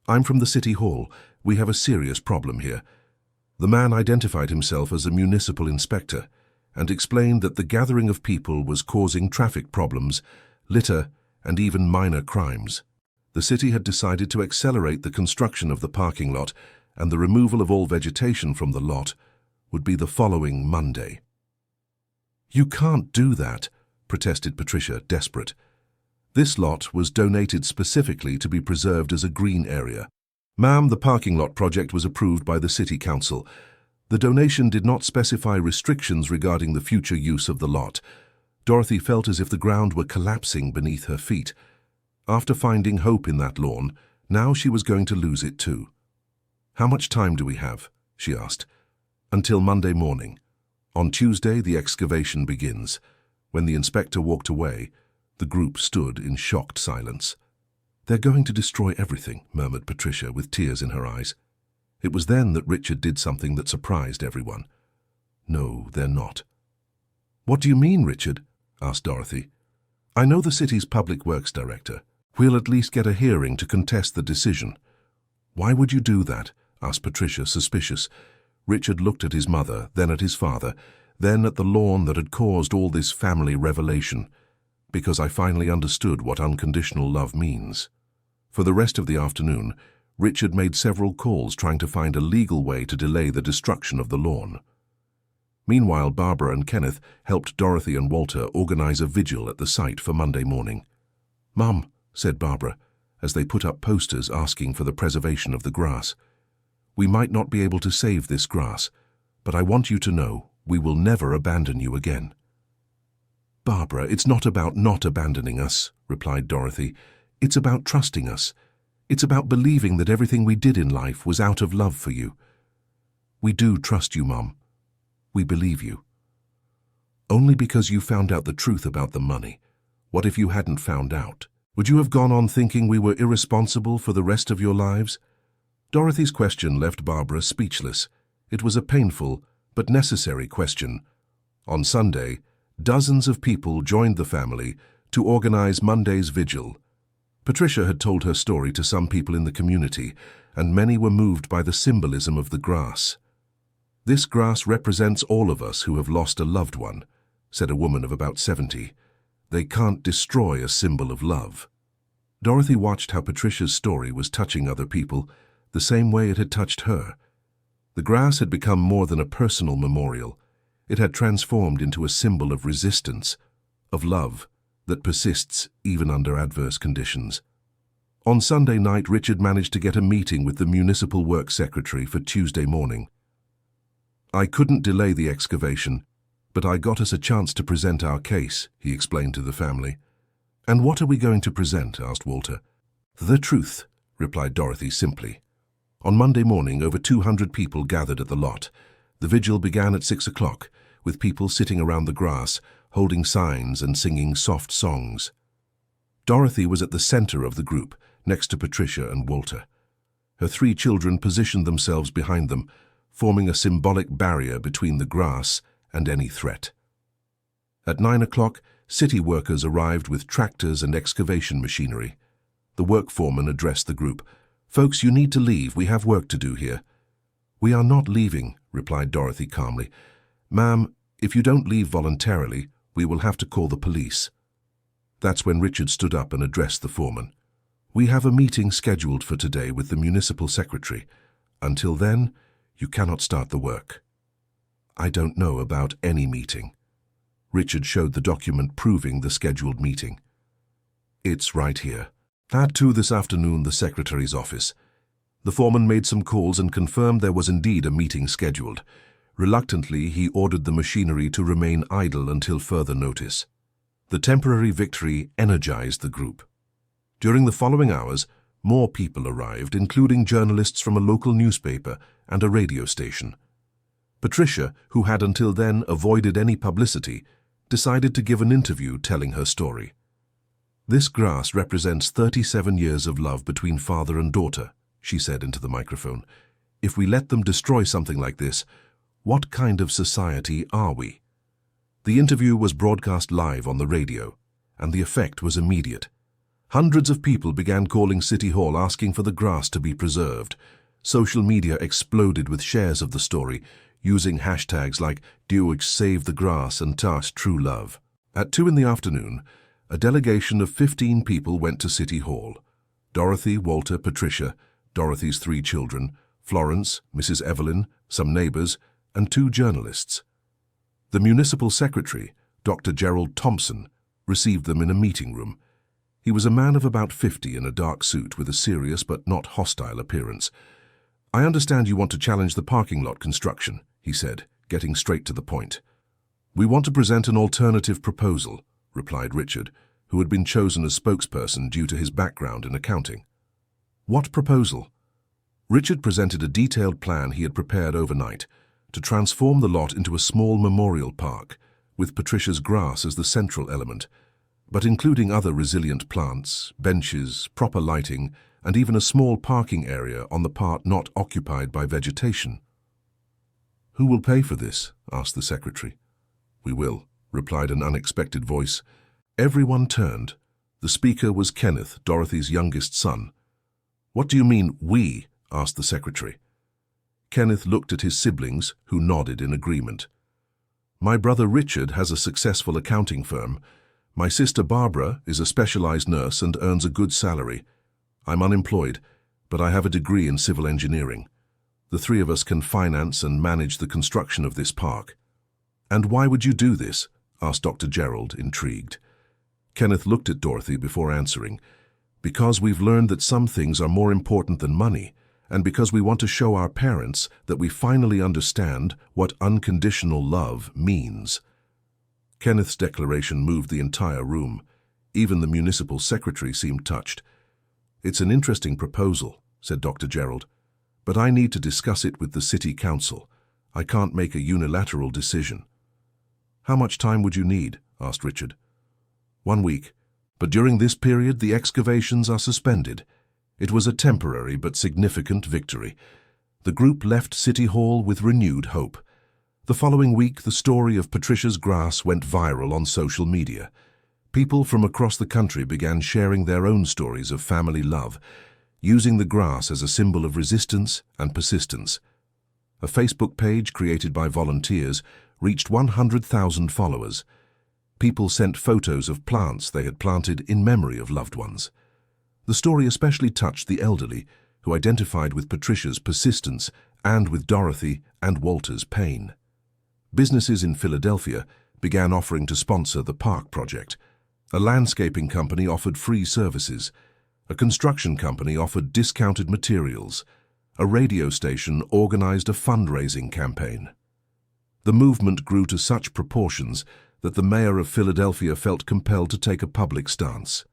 I'm from the City Hall. We have a serious problem here. The man identified himself as a municipal inspector and explained that the gathering of people was causing traffic problems, litter, and even minor crimes. The city had decided to accelerate the construction of the parking lot, and the removal of all vegetation from the lot would be the following Monday. You can't do that, protested Patricia, desperate. This lot was donated specifically to be preserved as a green area. Ma'am, the parking lot project was approved by the City Council. The donation did not specify restrictions regarding the future use of the lot. Dorothy felt as if the ground were collapsing beneath her feet. After finding hope in that lawn, now she was going to lose it too. How much time do we have? She asked. Until Monday morning. On Tuesday, the excavation begins. When the inspector walked away, the group stood in shocked silence. They're going to destroy everything, murmured Patricia with tears in her eyes. It was then that Richard did something that surprised everyone. No, they're not. What do you mean, Richard? Asked Dorothy. I know the city's public works director. We'll at least get a hearing to contest the decision. Why would you do that? Asked Patricia, suspicious. Richard looked at his mother, then at his father, then at the lawn that had caused all this family revelation. Because I finally understood what unconditional love means. For the rest of the afternoon, Richard made several calls trying to find a legal way to delay the destruction of the lawn. Meanwhile, Barbara and Kenneth helped Dorothy and Walter organize a vigil at the site for Monday morning. Mum, said Barbara, as they put up posters asking for the preservation of the grass. We might not be able to save this grass, but I want you to know we will never abandon you again. Barbara, it's not about not abandoning us, replied Dorothy. It's about trusting us. It's about believing that everything we did in life was out of love for you. We do trust you, Mum. We believe you. Only because you found out the truth about the money. What if you hadn't found out? Would you have gone on thinking we were irresponsible for the rest of your lives? Dorothy's question left Barbara speechless. It was a painful but necessary question. On Sunday, Dozens of people joined the family to organize Monday's vigil. Patricia had told her story to some people in the community, and many were moved by the symbolism of the grass. "This grass represents all of us who have lost a loved one," said a woman of about 70. "They can't destroy a symbol of love." Dorothy watched how Patricia's story was touching other people, the same way it had touched her. The grass had become more than a personal memorial. It had transformed into a symbol of resistance, of love, that persists even under adverse conditions. On Sunday night, Richard managed to get a meeting with the Municipal Works Secretary for Tuesday morning. "I couldn't delay the excavation, but I got us a chance to present our case," he explained to the family. "And what are we going to present?" asked Walter. "The truth," replied Dorothy simply. On Monday morning, over 200 people gathered at the lot. The vigil began at 6 o'clock, with people sitting around the grass, holding signs and singing soft songs. Dorothy was at the center of the group, next to Patricia and Walter. Her 3 children positioned themselves behind them, forming a symbolic barrier between the grass and any threat. At 9 o'clock, city workers arrived with tractors and excavation machinery. The work foreman addressed the group. "Folks, you need to leave. We have work to do here." "We are not leaving," replied Dorothy calmly. "Ma'am, if you don't leave voluntarily, we will have to call the police." That's when Richard stood up and addressed the foreman. "We have a meeting scheduled for today with the municipal secretary. Until then, you cannot start the work." "I don't know about any meeting." Richard showed the document proving the scheduled meeting. "It's right here." At 2 this afternoon, the secretary's office. The foreman made some calls and confirmed there was indeed a meeting scheduled. Reluctantly, he ordered the machinery to remain idle until further notice. The temporary victory energized the group. During the following hours, more people arrived, including journalists from a local newspaper and a radio station. Patricia, who had until then avoided any publicity, decided to give an interview telling her story. "This grass represents 37 years of love between father and daughter," she said into the microphone. "If we let them destroy something like this, what kind of society are we?" The interview was broadcast live on the radio, and the effect was immediate. Hundreds of people began calling City Hall asking for the grass to be preserved. Social media exploded with shares of the story, using hashtags like #DuixSaveTheGrass and #TasTrueLove. At 2 in the afternoon, a delegation of 15 people went to City Hall. Dorothy, Walter, Patricia, Dorothy's 3 children, Florence, Mrs. Evelyn, some neighbors, and 2 journalists. The municipal secretary, Dr. Gerald Thompson, received them in a meeting room. He was a man of about 50 in a dark suit with a serious but not hostile appearance. "I understand you want to challenge the parking lot construction," he said, getting straight to the point. "We want to present an alternative proposal," replied Richard, who had been chosen as spokesperson due to his background in accounting. "What proposal?" Richard presented a detailed plan he had prepared overnight to transform the lot into a small memorial park, with Patricia's grass as the central element, but including other resilient plants, benches, proper lighting, and even a small parking area on the part not occupied by vegetation. "Who will pay for this?" asked the secretary. "We will," replied an unexpected voice. Everyone turned. The speaker was Kenneth, Dorothy's youngest son. "What do you mean, we?" asked the secretary. Kenneth looked at his siblings, who nodded in agreement. "My brother Richard has a successful accounting firm. My sister Barbara is a specialized nurse and earns a good salary. I'm unemployed, but I have a degree in civil engineering. The 3 of us can finance and manage the construction of this park." "And why would you do this?" asked Dr. Gerald, intrigued. Kenneth looked at Dorothy before answering. "Because we've learned that some things are more important than money, and because we want to show our parents that we finally understand what unconditional love means." Kenneth's declaration moved the entire room. Even the municipal secretary seemed touched. "It's an interesting proposal," said Dr. Gerald, "but I need to discuss it with the city council. I can't make a unilateral decision." "How much time would you need?" asked Richard. 1 week, but during this period the excavations are suspended. It was a temporary but significant victory. The group left City Hall with renewed hope. The following week, the story of Patricia's grass went viral on social media. People from across the country began sharing their own stories of family love, using the grass as a symbol of resistance and persistence. A Facebook page created by volunteers reached 100,000 followers. People sent photos of plants they had planted in memory of loved ones. The story especially touched the elderly, who identified with Patricia's persistence and with Dorothy and Walter's pain. Businesses in Philadelphia began offering to sponsor the park project. A landscaping company offered free services. A construction company offered discounted materials. A radio station organized a fundraising campaign. The movement grew to such proportions that the mayor of Philadelphia felt compelled to take a public stance.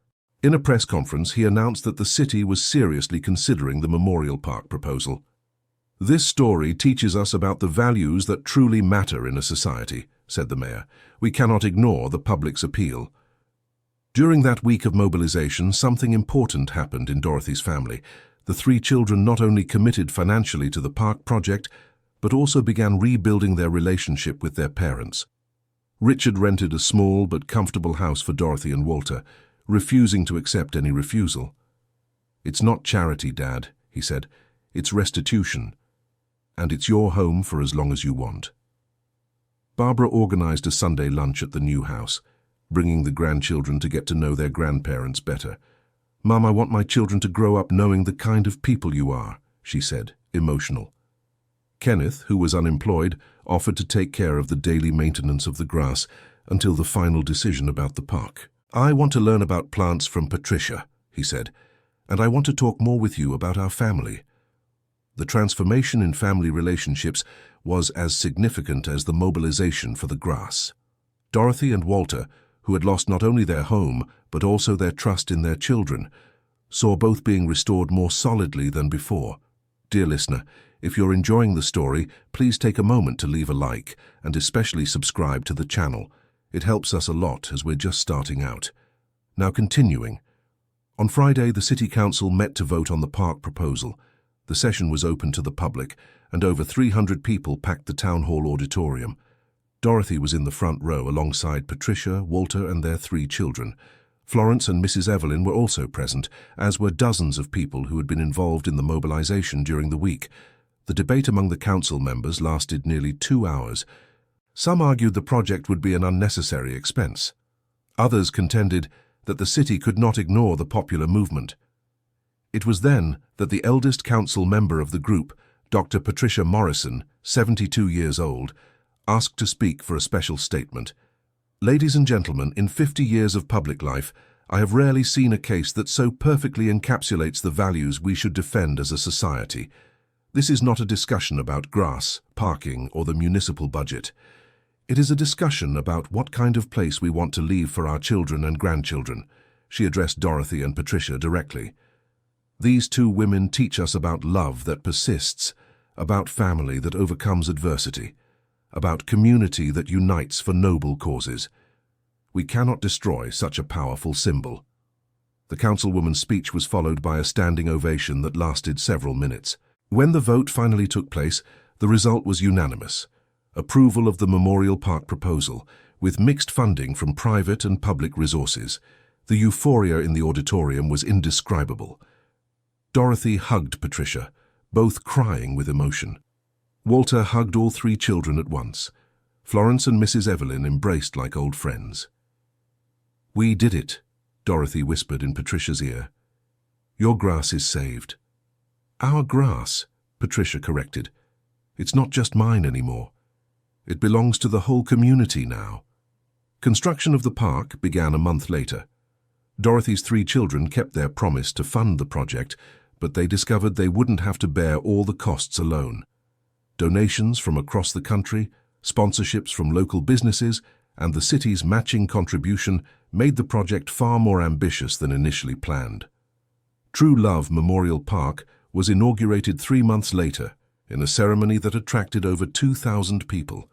In a press conference, he announced that the city was seriously considering the Memorial Park proposal. "This story teaches us about the values that truly matter in a society," said the mayor. "We cannot ignore the public's appeal." During that week of mobilization, something important happened in Dorothy's family. The three children not only committed financially to the park project, but also began rebuilding their relationship with their parents. Richard rented a small but comfortable house for Dorothy and Walter, refusing to accept any refusal. "It's not charity, Dad," he said. "It's restitution. And it's your home for as long as you want." Barbara organized a Sunday lunch at the new house, bringing the grandchildren to get to know their grandparents better. "Mom, I want my children to grow up knowing the kind of people you are," she said, emotional. Kenneth, who was unemployed, offered to take care of the daily maintenance of the grass until the final decision about the park. "I want to learn about plants from Patricia," he said, "and I want to talk more with you about our family." The transformation in family relationships was as significant as the mobilization for the grass. Dorothy and Walter, who had lost not only their home but also their trust in their children, saw both being restored more solidly than before. Dear listener, if you're enjoying the story, please take a moment to leave a like and especially subscribe to the channel. It helps us a lot as we're just starting out. Now continuing. On Friday, the City Council met to vote on the park proposal. The session was open to the public, and over 300 people packed the town hall auditorium. Dorothy was in the front row alongside Patricia, Walter, and their three children. Florence and Mrs. Evelyn were also present, as were dozens of people who had been involved in the mobilization during the week. The debate among the council members lasted nearly 2 hours. Some argued the project would be an unnecessary expense. Others contended that the city could not ignore the popular movement. It was then that the eldest council member of the group, Dr. Patricia Morrison, 72 years old, asked to speak for a special statement. "Ladies and gentlemen, in 50 years of public life, I have rarely seen a case that so perfectly encapsulates the values we should defend as a society. This is not a discussion about grass, parking, or the municipal budget. It is a discussion about what kind of place we want to leave for our children and grandchildren." She addressed Dorothy and Patricia directly. "These two women teach us about love that persists, about family that overcomes adversity, about community that unites for noble causes. We cannot destroy such a powerful symbol." The councilwoman's speech was followed by a standing ovation that lasted several minutes. When the vote finally took place, the result was unanimous. Approval of the Memorial Park proposal, with mixed funding from private and public resources. The euphoria in the auditorium was indescribable. Dorothy hugged Patricia, both crying with emotion. Walter hugged all three children at once. Florence and Mrs. Evelyn embraced like old friends. "We did it," Dorothy whispered in Patricia's ear. "Your grass is saved." "Our grass," Patricia corrected. "It's not just mine anymore. It belongs to the whole community now." Construction of the park began a month later. Dorothy's three children kept their promise to fund the project, but they discovered they wouldn't have to bear all the costs alone. Donations from across the country, sponsorships from local businesses, and the city's matching contribution made the project far more ambitious than initially planned. True Love Memorial Park was inaugurated 3 months later in a ceremony that attracted over 2,000 people.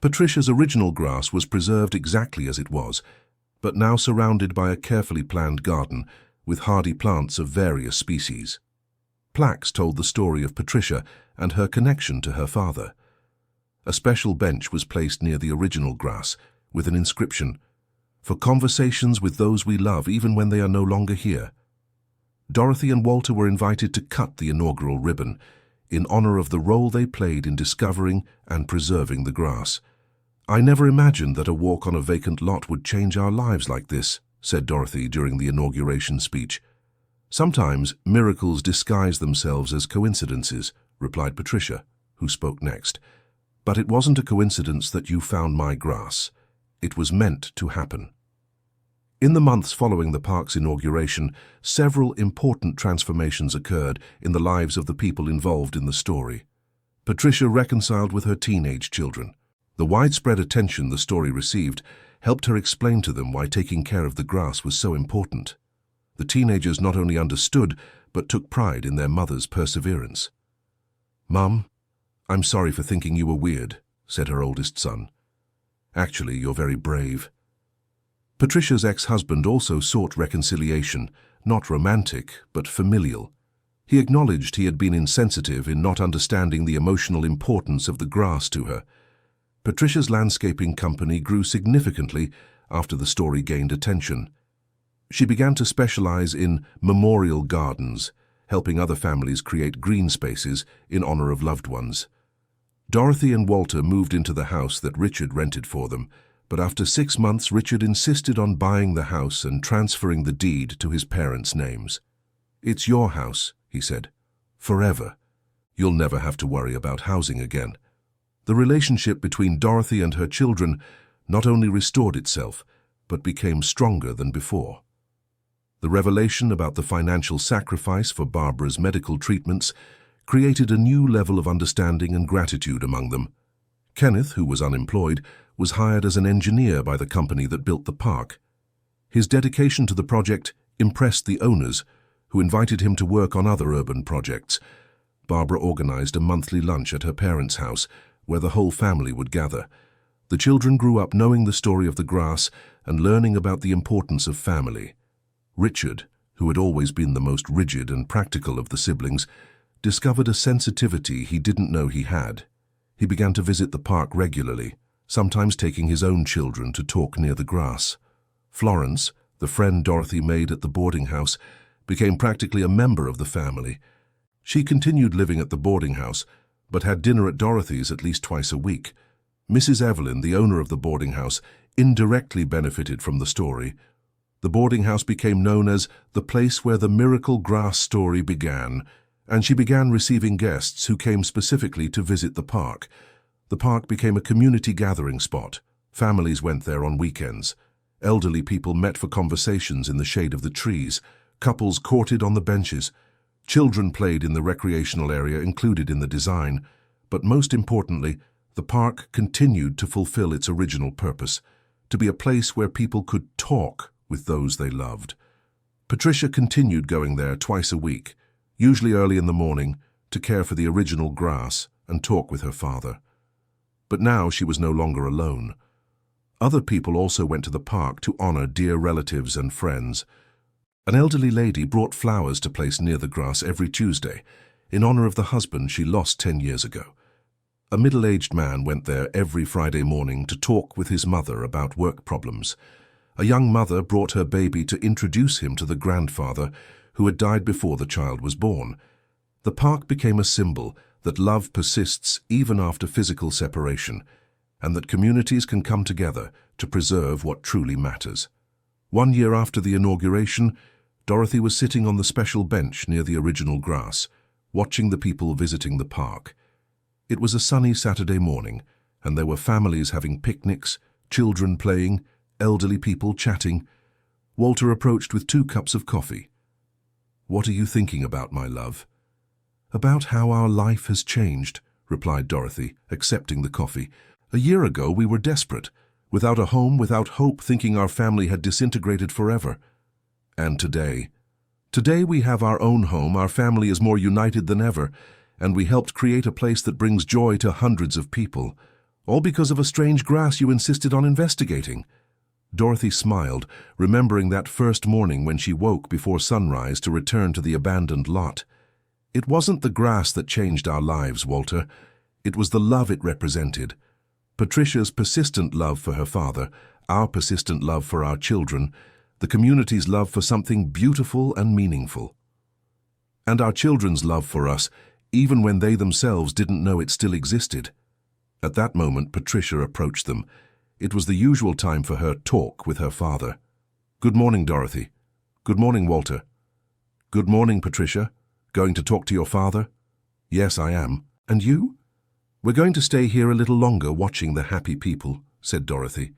Patricia's original grass was preserved exactly as it was, but now surrounded by a carefully planned garden with hardy plants of various species. Plaques told the story of Patricia and her connection to her father. A special bench was placed near the original grass, with an inscription, "For conversations with those we love even when they are no longer here." Dorothy and Walter were invited to cut the inaugural ribbon, in honor of the role they played in discovering and preserving the grass. "I never imagined that a walk on a vacant lot would change our lives like this," said Dorothy during the inauguration speech. "Sometimes miracles disguise themselves as coincidences," replied Patricia, who spoke next. "But it wasn't a coincidence that you found my grass. It was meant to happen." In the months following the park's inauguration, several important transformations occurred in the lives of the people involved in the story. Patricia reconciled with her teenage children. The widespread attention the story received helped her explain to them why taking care of the grass was so important. The teenagers not only understood, but took pride in their mother's perseverance. "Mum, I'm sorry for thinking you were weird," said her oldest son. "Actually, you're very brave." Patricia's ex-husband also sought reconciliation, not romantic, but familial. He acknowledged he had been insensitive in not understanding the emotional importance of the grass to her. Patricia's landscaping company grew significantly after the story gained attention. She began to specialize in memorial gardens, helping other families create green spaces in honor of loved ones. Dorothy and Walter moved into the house that Richard rented for them, but after 6 months Richard insisted on buying the house and transferring the deed to his parents' names. "It's your house," he said, "forever. You'll never have to worry about housing again." The relationship between Dorothy and her children not only restored itself, but became stronger than before. The revelation about the financial sacrifice for Barbara's medical treatments created a new level of understanding and gratitude among them. Kenneth, who was unemployed, was hired as an engineer by the company that built the park. His dedication to the project impressed the owners, who invited him to work on other urban projects. Barbara organized a monthly lunch at her parents' house, where the whole family would gather. The children grew up knowing the story of the grass and learning about the importance of family. Richard, who had always been the most rigid and practical of the siblings, discovered a sensitivity he didn't know he had. He began to visit the park regularly, sometimes taking his own children to talk near the grass. Florence, the friend Dorothy made at the boarding house, became practically a member of the family. She continued living at the boarding house, but had dinner at Dorothy's at least twice a week. Mrs. Evelyn, the owner of the boarding house, indirectly benefited from the story. The boarding house became known as the place where the miracle grass story began, and she began receiving guests who came specifically to visit the park. The park became a community gathering spot. Families went there on weekends. Elderly people met for conversations in the shade of the trees. Couples courted on the benches. Children played in the recreational area included in the design. But most importantly, the park continued to fulfill its original purpose, to be a place where people could talk with those they loved. Patricia continued going there twice a week, usually early in the morning, to care for the original grass and talk with her father. But now she was no longer alone. Other people also went to the park to honor dear relatives and friends. An elderly lady brought flowers to place near the grass every Tuesday, in honor of the husband she lost 10 years ago. A middle-aged man went there every Friday morning to talk with his mother about work problems. A young mother brought her baby to introduce him to the grandfather who had died before the child was born. The park became a symbol that love persists even after physical separation, and that communities can come together to preserve what truly matters. 1 year after the inauguration, Dorothy was sitting on the special bench near the original grass, watching the people visiting the park. It was a sunny Saturday morning, and there were families having picnics, children playing, elderly people chatting. Walter approached with 2 cups of coffee. "What are you thinking about, my love?" "About how our life has changed," replied Dorothy, accepting the coffee. "A year ago we were desperate, without a home, without hope, thinking our family had disintegrated forever. And today? Today we have our own home, our family is more united than ever, and we helped create a place that brings joy to hundreds of people, all because of a strange grass you insisted on investigating." Dorothy smiled, remembering that first morning when she woke before sunrise to return to the abandoned lot. "It wasn't the grass that changed our lives, Walter. It was the love it represented. Patricia's persistent love for her father, our persistent love for our children, the community's love for something beautiful and meaningful. And our children's love for us, even when they themselves didn't know it still existed. At that moment, Patricia approached them. It was the usual time for her talk with her father. "Good morning, Dorothy." "Good morning, Walter." "Good morning, Patricia. Going to talk to your father?" "Yes, I am. And you?" "We're going to stay here a little longer watching the happy people," said Dorothy.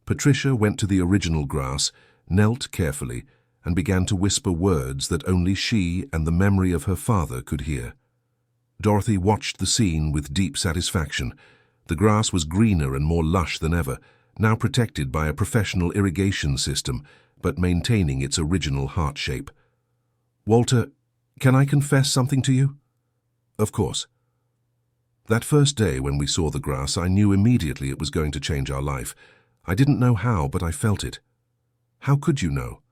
Patricia went to the original grass, knelt carefully, and began to whisper words that only she and the memory of her father could hear. Dorothy watched the scene with deep satisfaction. The grass was greener and more lush than ever, now protected by a professional irrigation system, but maintaining its original heart shape. "Walter, can I confess something to you?" "Of course." "That first day when we saw the grass, I knew immediately it was going to change our life. I didn't know how, but I felt it." "How could you know?"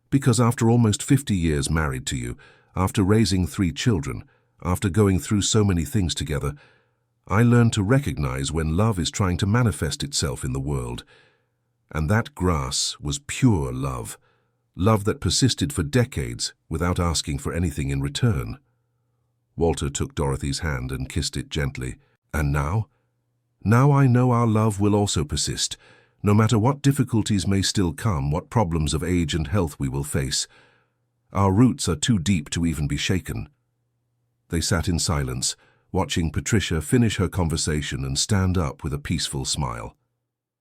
"Because after almost 50 years married to you, after raising 3 children, after going through so many things together, I learned to recognize when love is trying to manifest itself in the world. And that grass was pure love, love that persisted for decades without asking for anything in return." Walter took Dorothy's hand and kissed it gently. "And now? Now I know our love will also persist, no matter what difficulties may still come, what problems of age and health we will face. Our roots are too deep to even be shaken." They sat in silence, watching Patricia finish her conversation and stand up with a peaceful smile.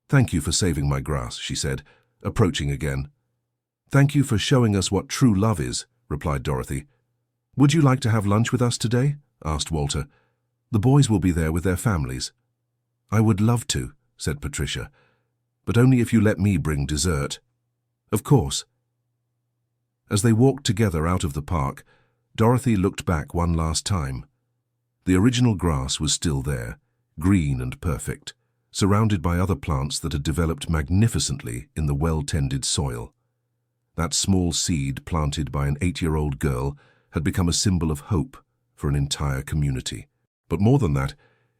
"Thank you for saving my grass," she said, approaching again. "Thank you for showing us what true love is," replied Dorothy. "Would you like to have lunch with us today?" asked Walter. "The boys will be there with their families." "I would love to," said Patricia, "but only if you let me bring dessert." "Of course." As they walked together out of the park, Dorothy looked back one last time. The original grass was still there, green and perfect, surrounded by other plants that had developed magnificently in the well-tended soil. That small seed planted by an 8-year-old girl had become a symbol of hope for an entire community. But more than that,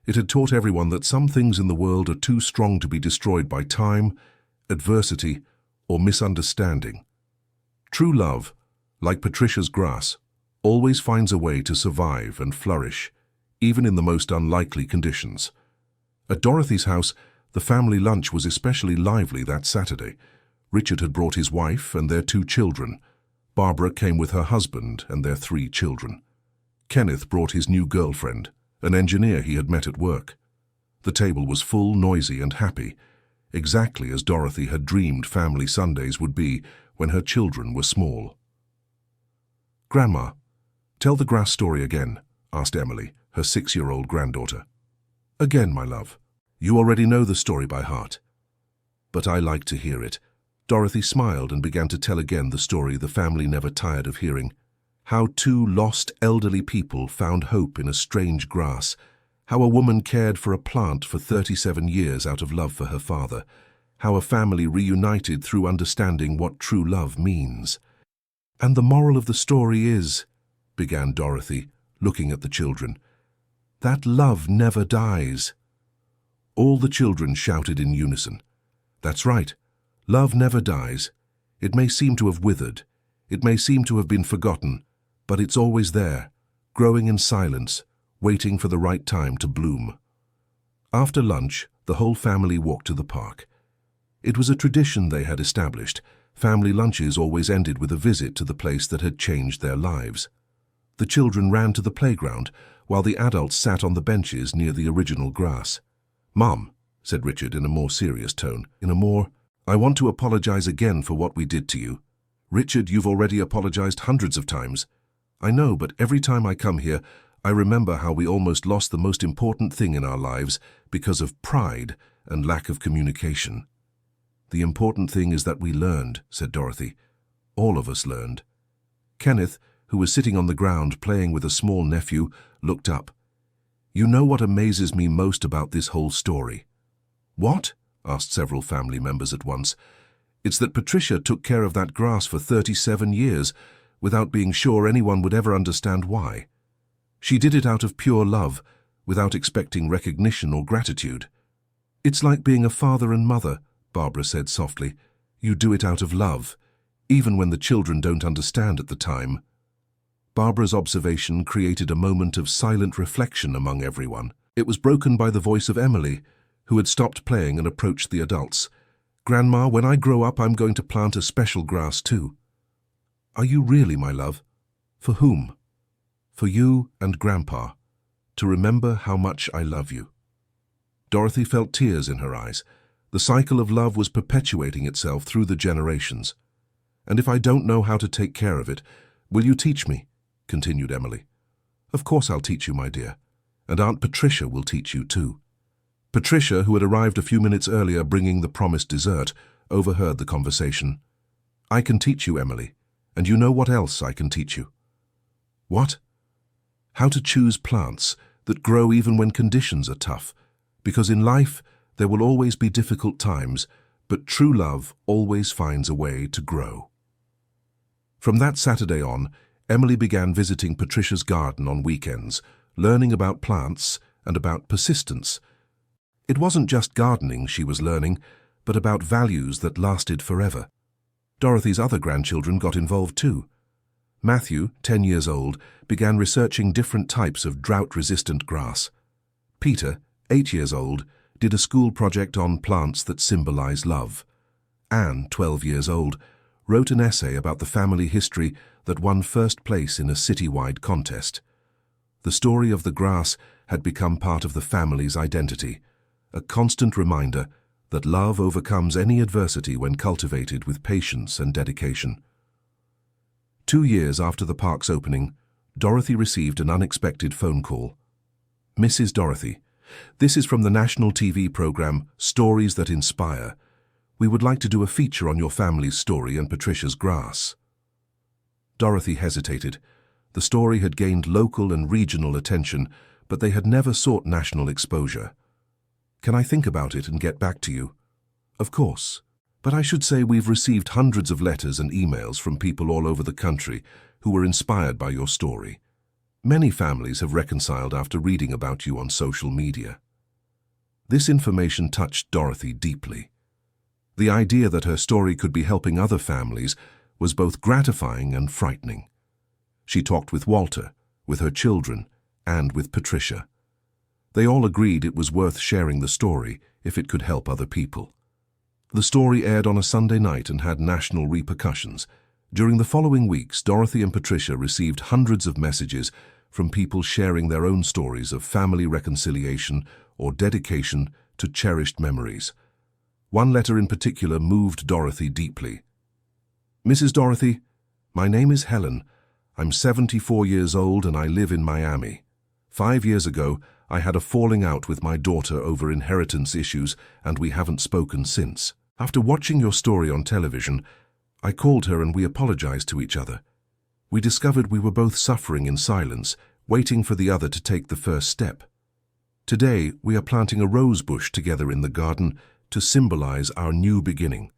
it had taught everyone that some things in the world are too strong to be destroyed by time, adversity, or misunderstanding. True love, like Patricia's grass, always finds a way to survive and flourish, even in the most unlikely conditions. At Dorothy's house, the family lunch was especially lively that Saturday. Richard had brought his wife and their 2 children. Barbara came with her husband and their 3 children. Kenneth brought his new girlfriend, an engineer he had met at work. The table was full, noisy, and happy, exactly as Dorothy had dreamed family Sundays would be when her children were small. "Grandma, tell the grass story again," asked Emily, her 6-year-old granddaughter. "Again, my love. You already know the story by heart." "But I like to hear it." Dorothy smiled and began to tell again the story the family never tired of hearing. How 2 lost elderly people found hope in a strange grass. How a woman cared for a plant for 37 years out of love for her father. How a family reunited through understanding what true love means. "And the moral of the story is," began Dorothy, looking at the children, "that love never dies." All the children shouted in unison. "That's right. Love never dies. It may seem to have withered. It may seem to have been forgotten, but it's always there, growing in silence, waiting for the right time to bloom." After lunch, the whole family walked to the park. It was a tradition they had established. Family lunches always ended with a visit to the place that had changed their lives. The children ran to the playground, while the adults sat on the benches near the original grass. "Mom," said Richard in a more serious tone, "I want to apologize again for what we did to you." "Richard, you've already apologized hundreds of times." "I know, but every time I come here, I remember how we almost lost the most important thing in our lives because of pride and lack of communication." "The important thing is that we learned," said Dorothy. "All of us learned." Kenneth, who was sitting on the ground playing with a small nephew, looked up. "You know what amazes me most about this whole story?" "What?" asked several family members at once. "It's that Patricia took care of that grass for 37 years without being sure anyone would ever understand why. She did it out of pure love, without expecting recognition or gratitude. "It's like being a father and mother," Barbara said softly. "You do it out of love, even when the children don't understand at the time." Barbara's observation created a moment of silent reflection among everyone. It was broken by the voice of Emily, who had stopped playing and approached the adults. "Grandma, when I grow up, I'm going to plant a special grass too." "Are you really, my love? For whom?" "For you and Grandpa, to remember how much I love you." Dorothy felt tears in her eyes. The cycle of love was perpetuating itself through the generations. "And if I don't know how to take care of it, will you teach me?" continued Emily. "Of course I'll teach you, my dear. And Aunt Patricia will teach you too." Patricia, who had arrived a few minutes earlier bringing the promised dessert, overheard the conversation. "I can teach you, Emily, and you know what else I can teach you." "What?" "How to choose plants that grow even when conditions are tough, because in life there will always be difficult times, but true love always finds a way to grow." From that Saturday on, Emily began visiting Patricia's garden on weekends, learning about plants and about persistence. It wasn't just gardening she was learning, but about values that lasted forever. Dorothy's other grandchildren got involved too. Matthew, 10 years old, began researching different types of drought-resistant grass. Peter, 8 years old, did a school project on plants that symbolize love. Anne, 12 years old, wrote an essay about the family history that won first place in a citywide contest. The story of the grass had become part of the family's identity, a constant reminder that love overcomes any adversity when cultivated with patience and dedication. 2 years after the park's opening, Dorothy received an unexpected phone call. "Mrs. Dorothy, this is from the national TV program Stories That Inspire. We would like to do a feature on your family's story and Patricia's grass." Dorothy hesitated. The story had gained local and regional attention, but they had never sought national exposure. "Can I think about it and get back to you?" "Of course. But I should say we've received hundreds of letters and emails from people all over the country who were inspired by your story. Many families have reconciled after reading about you on social media." This information touched Dorothy deeply. The idea that her story could be helping other families was both gratifying and frightening. She talked with Walter, with her children, and with Patricia. They all agreed it was worth sharing the story if it could help other people. The story aired on a Sunday night and had national repercussions. During the following weeks, Dorothy and Patricia received hundreds of messages from people sharing their own stories of family reconciliation or dedication to cherished memories. One letter in particular moved Dorothy deeply. "Mrs. Dorothy, my name is Helen. I'm 74 years old and I live in Miami. 5 years ago, I had a falling out with my daughter over inheritance issues and we haven't spoken since. After watching your story on television, I called her and we apologized to each other. We discovered we were both suffering in silence, waiting for the other to take the first step. Today, we are planting a rose bush together in the garden to symbolize our new beginning.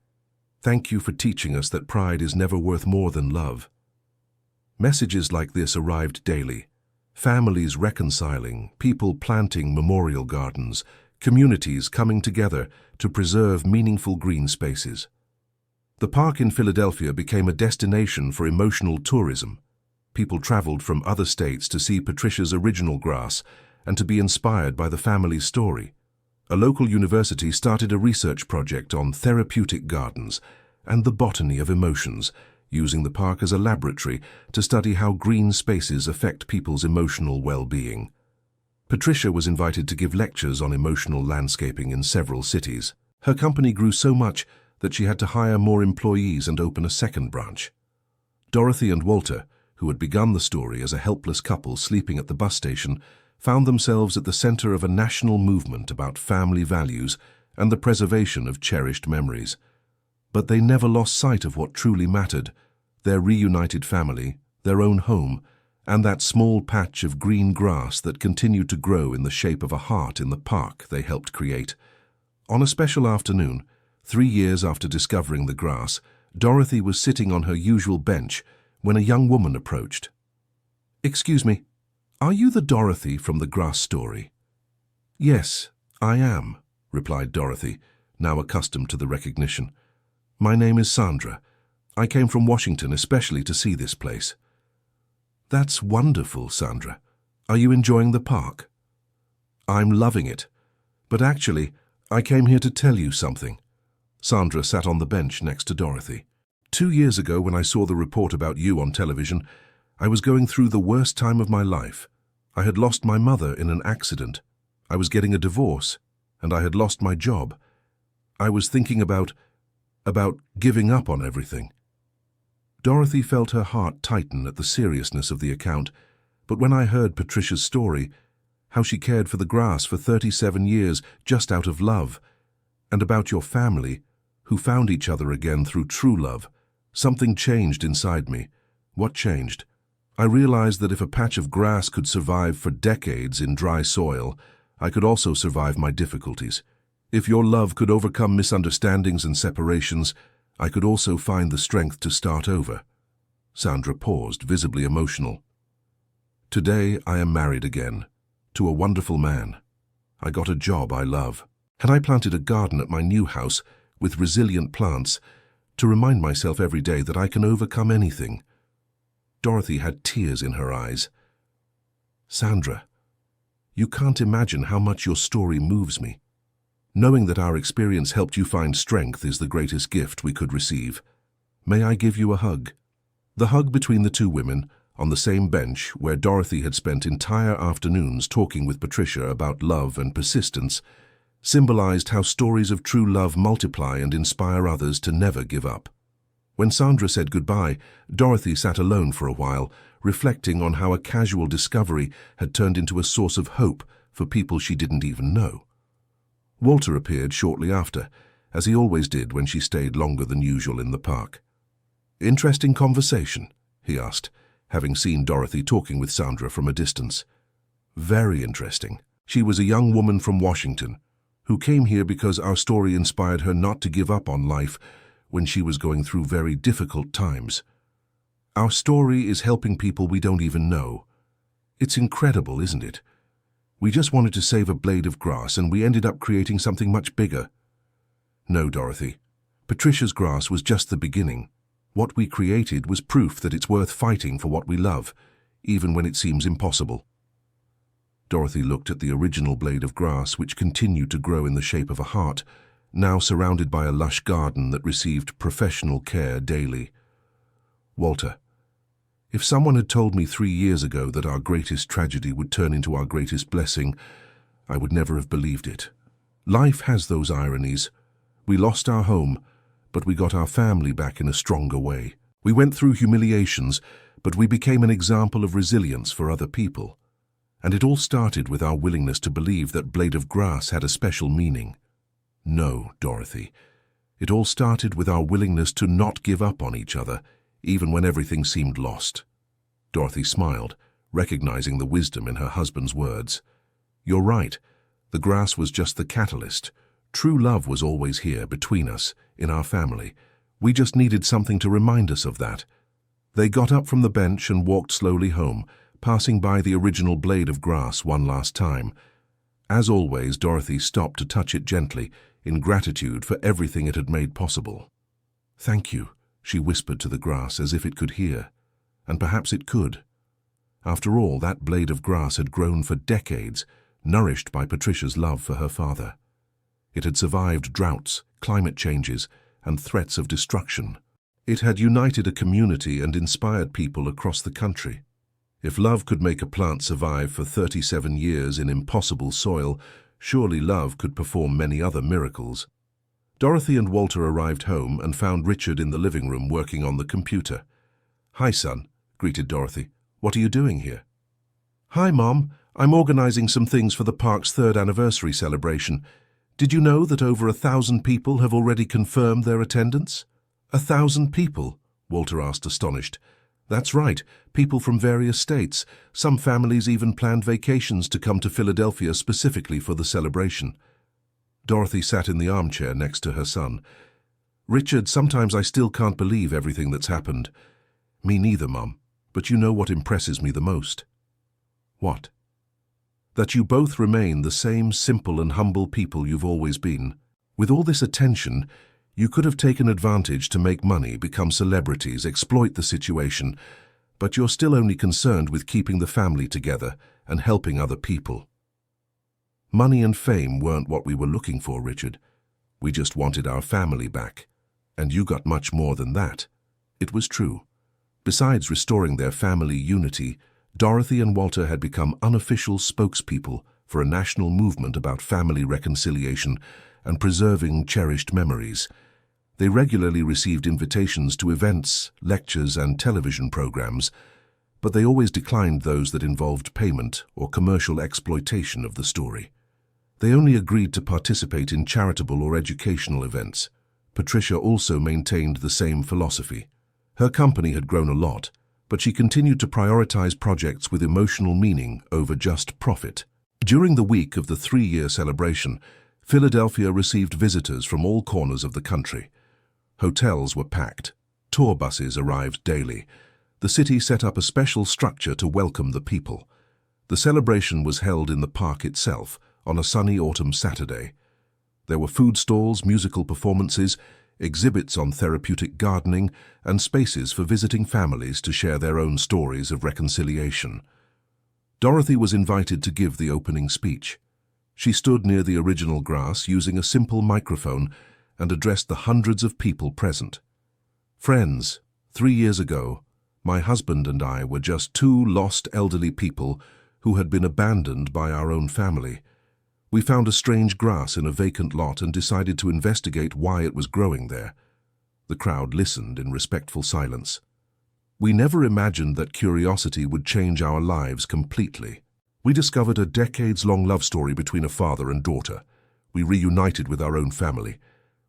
Thank you for teaching us that pride is never worth more than love." Messages like this arrived daily. Families reconciling, people planting memorial gardens, communities coming together to preserve meaningful green spaces. The park in Philadelphia became a destination for emotional tourism. People traveled from other states to see Patricia's original grass and to be inspired by the family's story. A local university started a research project on therapeutic gardens and the botany of emotions, using the park as a laboratory to study how green spaces affect people's emotional well-being. Patricia was invited to give lectures on emotional landscaping in several cities. Her company grew so much that she had to hire more employees and open a second branch. Dorothy and Walter, who had begun the story as a helpless couple sleeping at the bus station, found themselves at the center of a national movement about family values and the preservation of cherished memories. But they never lost sight of what truly mattered: their reunited family, their own home, and that small patch of green grass that continued to grow in the shape of a heart in the park they helped create. On a special afternoon, 3 years after discovering the grass, Dorothy was sitting on her usual bench when a young woman approached. "Excuse me, are you the Dorothy from the grass story?" Yes, I am, replied Dorothy, now accustomed to the recognition. My name is Sandra. I came from Washington especially to see this place. That's wonderful, Sandra. Are you enjoying the park? I'm loving it. But actually, I came here to tell you something. Sandra sat on the bench next to Dorothy. 2 years ago, when I saw the report about you on television, I was going through the worst time of my life. I had lost my mother in an accident. I was getting a divorce, and I had lost my job. I was thinking about giving up on everything. Dorothy felt her heart tighten at the seriousness of the account, but when I heard Patricia's story, how she cared for the grass for 37 years just out of love, and about your family, who found each other again through true love, something changed inside me. What changed? I realized that if a patch of grass could survive for decades in dry soil, I could also survive my difficulties. If your love could overcome misunderstandings and separations, I could also find the strength to start over. Sandra paused, visibly emotional. Today I am married again, to a wonderful man. I got a job I love. And I planted a garden at my new house with resilient plants to remind myself every day that I can overcome anything. Dorothy had tears in her eyes. Sandra, you can't imagine how much your story moves me. Knowing that our experience helped you find strength is the greatest gift we could receive. May I give you a hug? The hug between the two women, on the same bench where Dorothy had spent entire afternoons talking with Patricia about love and persistence, symbolized how stories of true love multiply and inspire others to never give up. When Sandra said goodbye, Dorothy sat alone for a while, reflecting on how a casual discovery had turned into a source of hope for people she didn't even know. Walter appeared shortly after, as he always did when she stayed longer than usual in the park. Interesting conversation, he asked, having seen Dorothy talking with Sandra from a distance. Very interesting. She was a young woman from Washington, who came here because our story inspired her not to give up on life when she was going through very difficult times. Our story is helping people we don't even know. It's incredible, isn't it? We just wanted to save a blade of grass and we ended up creating something much bigger. No, Dorothy. Patricia's grass was just the beginning. What we created was proof that it's worth fighting for what we love, even when it seems impossible. Dorothy looked at the original blade of grass, which continued to grow in the shape of a heart, now surrounded by a lush garden that received professional care daily. Walter, if someone had told me 3 years ago that our greatest tragedy would turn into our greatest blessing, I would never have believed it. Life has those ironies. We lost our home, but we got our family back in a stronger way. We went through humiliations, but we became an example of resilience for other people. And it all started with our willingness to believe that blade of grass had a special meaning. No, Dorothy. It all started with our willingness to not give up on each other, even when everything seemed lost. Dorothy smiled, recognizing the wisdom in her husband's words. You're right. The grass was just the catalyst. True love was always here, between us, in our family. We just needed something to remind us of that. They got up from the bench and walked slowly home, passing by the original blade of grass one last time. As always, Dorothy stopped to touch it gently, in gratitude for everything it had made possible. Thank you, she whispered to the grass as if it could hear. And perhaps it could. After all, that blade of grass had grown for decades, nourished by Patricia's love for her father. It had survived droughts, climate changes, and threats of destruction. It had united a community and inspired people across the country. If love could make a plant survive for 37 years in impossible soil, surely love could perform many other miracles. Dorothy and Walter arrived home and found Richard in the living room working on the computer. Hi, son, greeted Dorothy. What are you doing here? Hi, Mom. I'm organizing some things for the park's 3rd anniversary celebration. Did you know that over 1,000 people have already confirmed their attendance? 1,000 people? Walter asked, astonished. That's right, people from various states. Some families even planned vacations to come to Philadelphia specifically for the celebration. Dorothy sat in the armchair next to her son. Richard, sometimes I still can't believe everything that's happened. Me neither, Mum. But you know what impresses me the most? What? that you both remain the same simple and humble people you've always been. With all this attention, you could have taken advantage to make money, become celebrities, exploit the situation, but you're still only concerned with keeping the family together and helping other people. Money and fame weren't what we were looking for, Richard. We just wanted our family back. And you got much more than that. It was true. Besides restoring their family unity, Dorothy and Walter had become unofficial spokespeople for a national movement about family reconciliation and preserving cherished memories. They regularly received invitations to events, lectures, and television programs, but they always declined those that involved payment or commercial exploitation of the story. They only agreed to participate in charitable or educational events. Patricia also maintained the same philosophy. Her company had grown a lot, but she continued to prioritize projects with emotional meaning over just profit. During the week of the 3-year celebration, Philadelphia received visitors from all corners of the country. Hotels were packed. Tour buses arrived daily. The city set up a special structure to welcome the people. The celebration was held in the park itself on a sunny autumn Saturday. There were food stalls, musical performances, exhibits on therapeutic gardening, and spaces for visiting families to share their own stories of reconciliation. Dorothy was invited to give the opening speech. She stood near the original grass using a simple microphone and addressed the hundreds of people present. Friends, 3 years ago, my husband and I were just 2 lost elderly people who had been abandoned by our own family. We found a strange grass in a vacant lot and decided to investigate why it was growing there. The crowd listened in respectful silence. We never imagined that curiosity would change our lives completely. We discovered a decades-long love story between a father and daughter. We reunited with our own family.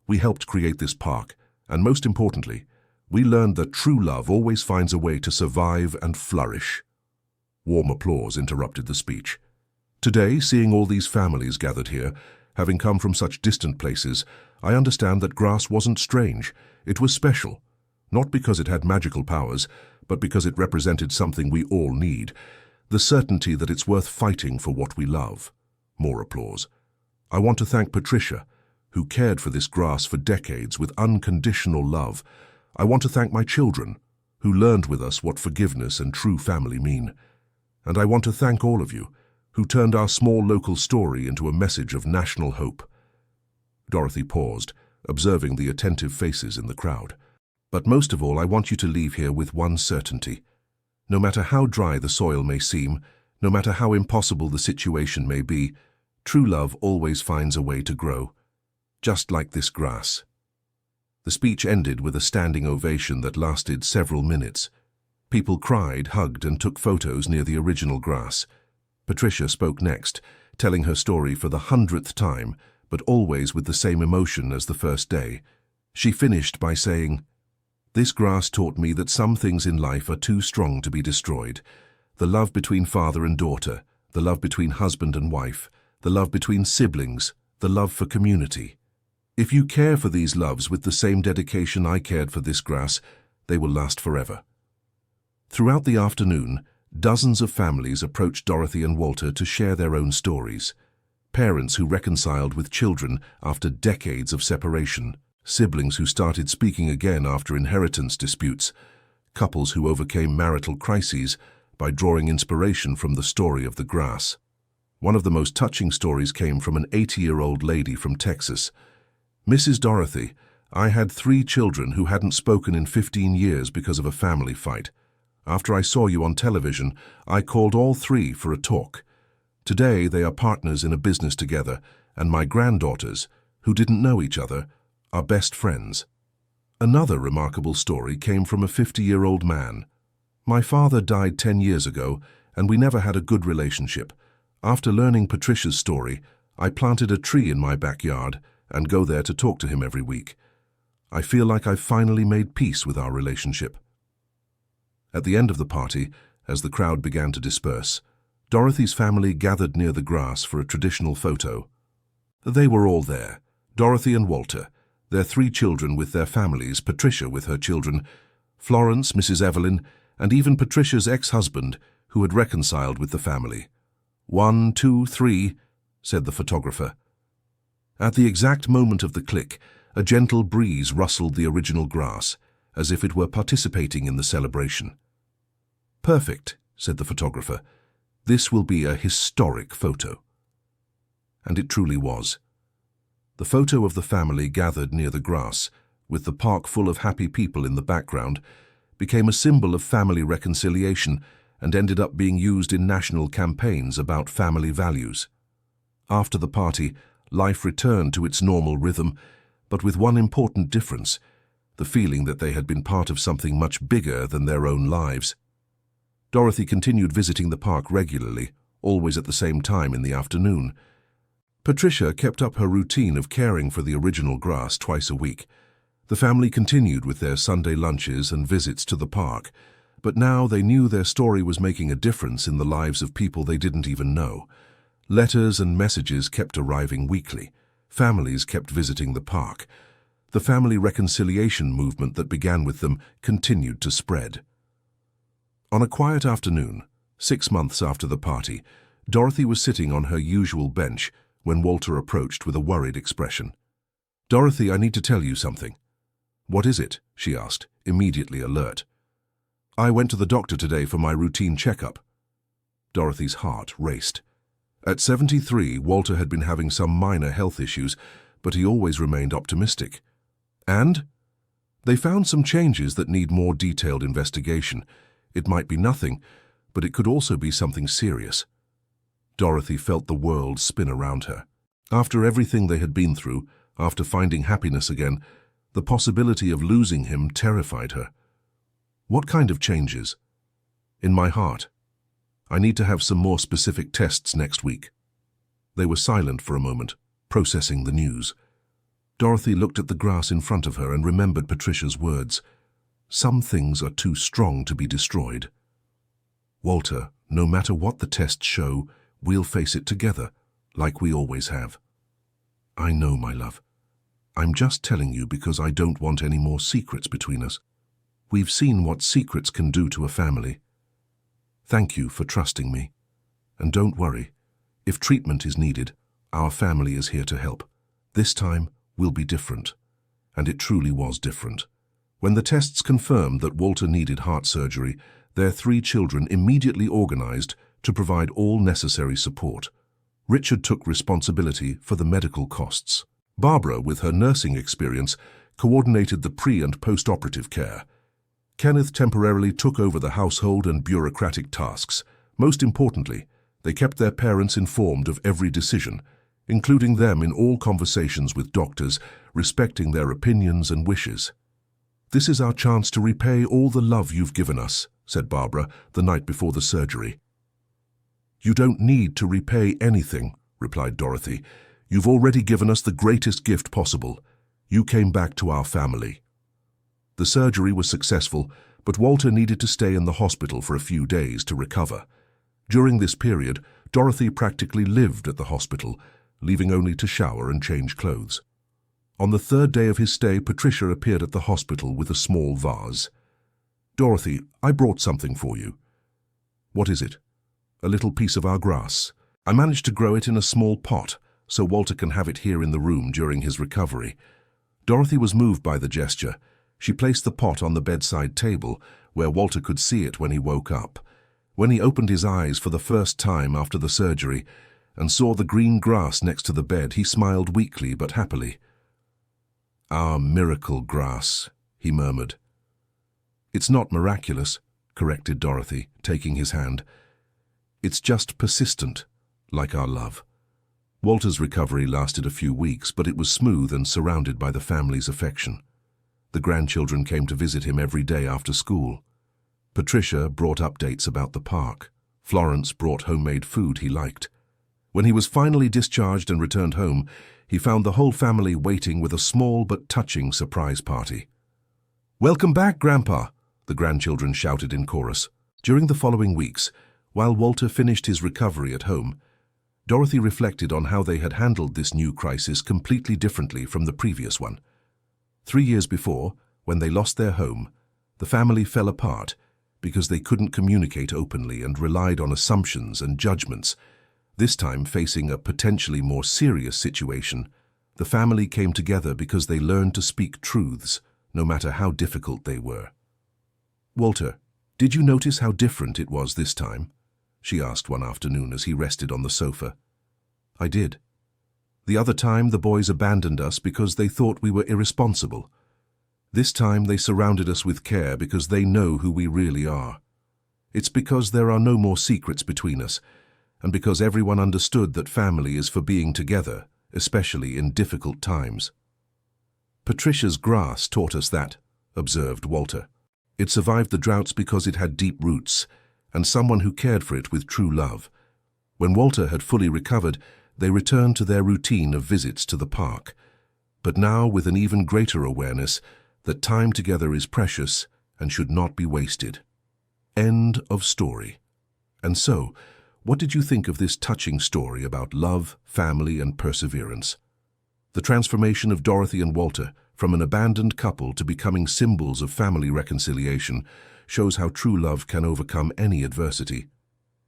We helped create this park, and most importantly, we learned that true love always finds a way to survive and flourish. Warm applause interrupted the speech. Today, seeing all these families gathered here, having come from such distant places, I understand that grass wasn't strange. It was special, not because it had magical powers, but because it represented something we all need, the certainty that it's worth fighting for what we love. More applause. I want to thank Patricia, who cared for this grass for decades with unconditional love. I want to thank my children, who learned with us what forgiveness and true family mean. And I want to thank all of you, who turned our small local story into a message of national hope. Dorothy paused, observing the attentive faces in the crowd. But most of all, I want you to leave here with one certainty. No matter how dry the soil may seem, no matter how impossible the situation may be, true love always finds a way to grow. Just like this grass. The speech ended with a standing ovation that lasted several minutes. People cried, hugged, and took photos near the original grass. Patricia spoke next, telling her story for the 100th time, but always with the same emotion as the first day. She finished by saying, "This grass taught me that some things in life are too strong to be destroyed. The love between father and daughter, the love between husband and wife, the love between siblings, the love for community. If you care for these loves with the same dedication I cared for this grass, they will last forever." Throughout the afternoon, dozens of families approached Dorothy and Walter to share their own stories. Parents who reconciled with children after decades of separation, siblings who started speaking again after inheritance disputes, couples who overcame marital crises by drawing inspiration from the story of the grass. One of the most touching stories came from an 80-year-old lady from Texas. "Mrs. Dorothy, I had 3 children who hadn't spoken in 15 years because of a family fight. After I saw you on television, I called all 3 for a talk. Today they are partners in a business together, and my granddaughters, who didn't know each other, are best friends." Another remarkable story came from a 50-year-old man. "My father died 10 years ago, and we never had a good relationship. After learning Patricia's story, I planted a tree in my backyard and go there to talk to him every week. I feel like I've finally made peace with our relationship." At the end of the party, as the crowd began to disperse, Dorothy's family gathered near the grass for a traditional photo. They were all there, Dorothy and Walter, their 3 children with their families, Patricia with her children, Florence, Mrs. Evelyn, and even Patricia's ex-husband, who had reconciled with the family. 1, 2, 3, said the photographer. At the exact moment of the click, a gentle breeze rustled the original grass, as if it were participating in the celebration. Perfect, said the photographer. This will be a historic photo. And it truly was. The photo of the family gathered near the grass, with the park full of happy people in the background, became a symbol of family reconciliation and ended up being used in national campaigns about family values. After the party, life returned to its normal rhythm, but with one important difference: the feeling that they had been part of something much bigger than their own lives. Dorothy continued visiting the park regularly, always at the same time in the afternoon. Patricia kept up her routine of caring for the original grass twice a week. The family continued with their Sunday lunches and visits to the park, but now they knew their story was making a difference in the lives of people they didn't even know. Letters and messages kept arriving weekly. Families kept visiting the park. The family reconciliation movement that began with them continued to spread. On a quiet afternoon, 6 months after the party, Dorothy was sitting on her usual bench when Walter approached with a worried expression. "Dorothy, I need to tell you something." "What is it?" she asked, immediately alert. "I went to the doctor today for my routine checkup." Dorothy's heart raced. At 73, Walter had been having some minor health issues, but he always remained optimistic. "And?" "They found some changes that need more detailed investigation. It might be nothing, but it could also be something serious." Dorothy felt the world spin around her. After everything they had been through, after finding happiness again, the possibility of losing him terrified her. "What kind of changes?" "In my heart. I need to have some more specific tests next week." They were silent for a moment, processing the news. Dorothy looked at the grass in front of her and remembered Patricia's words. Some things are too strong to be destroyed. "Walter, no matter what the tests show, we'll face it together, like we always have." "I know, my love. I'm just telling you because I don't want any more secrets between us. We've seen what secrets can do to a family. Thank you for trusting me. And don't worry. If treatment is needed, our family is here to help. This time will be different." And it truly was different. When the tests confirmed that Walter needed heart surgery, their 3 children immediately organized to provide all necessary support. Richard took responsibility for the medical costs. Barbara, with her nursing experience, coordinated the pre- and post-operative care. Kenneth temporarily took over the household and bureaucratic tasks. Most importantly, they kept their parents informed of every decision, including them in all conversations with doctors, respecting their opinions and wishes. "This is our chance to repay all the love you've given us," said Barbara the night before the surgery. "You don't need to repay anything," replied Dorothy. "You've already given us the greatest gift possible. You came back to our family." The surgery was successful, but Walter needed to stay in the hospital for a few days to recover. During this period, Dorothy practically lived at the hospital, leaving only to shower and change clothes. On the 3rd day of his stay, Patricia appeared at the hospital with a small vase. "Dorothy, I brought something for you." "What is it?" "A little piece of our grass. I managed to grow it in a small pot, so Walter can have it here in the room during his recovery." Dorothy was moved by the gesture. She placed the pot on the bedside table, where Walter could see it when he woke up. When he opened his eyes for the first time after the surgery and saw the green grass next to the bed, he smiled weakly but happily. "Our miracle grass," he murmured. "It's not miraculous," corrected Dorothy, taking his hand. "It's just persistent, like our love." Walter's recovery lasted a few weeks, but it was smooth and surrounded by the family's affection. The grandchildren came to visit him every day after school. Patricia brought updates about the park. Florence brought homemade food he liked. When he was finally discharged and returned home, he found the whole family waiting with a small but touching surprise party. "Welcome back, Grandpa!" the grandchildren shouted in chorus. During the following weeks, while Walter finished his recovery at home, Dorothy reflected on how they had handled this new crisis completely differently from the previous one. 3 years before, when they lost their home, the family fell apart because they couldn't communicate openly and relied on assumptions and judgments. This time, facing a potentially more serious situation, the family came together because they learned to speak truths, no matter how difficult they were. "Walter, did you notice how different it was this time?" she asked one afternoon as he rested on the sofa. "I did. The other time the boys abandoned us because they thought we were irresponsible. This time they surrounded us with care because they know who we really are. It's because there are no more secrets between us, and because everyone understood that family is for being together, especially in difficult times." "Patricia's grass taught us that," observed Walter. "It survived the droughts because it had deep roots, and someone who cared for it with true love. When Walter had fully recovered, they returned to their routine of visits to the park, but now with an even greater awareness that time together is precious and should not be wasted." End of story. And so, what did you think of this touching story about love, family, and perseverance? The transformation of Dorothy and Walter from an abandoned couple to becoming symbols of family reconciliation shows how true love can overcome any adversity.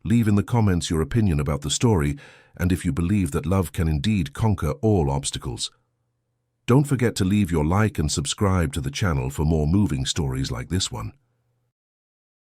Leave in the comments your opinion about the story and if you believe that love can indeed conquer all obstacles. Don't forget to leave your like and subscribe to the channel for more moving stories like this one.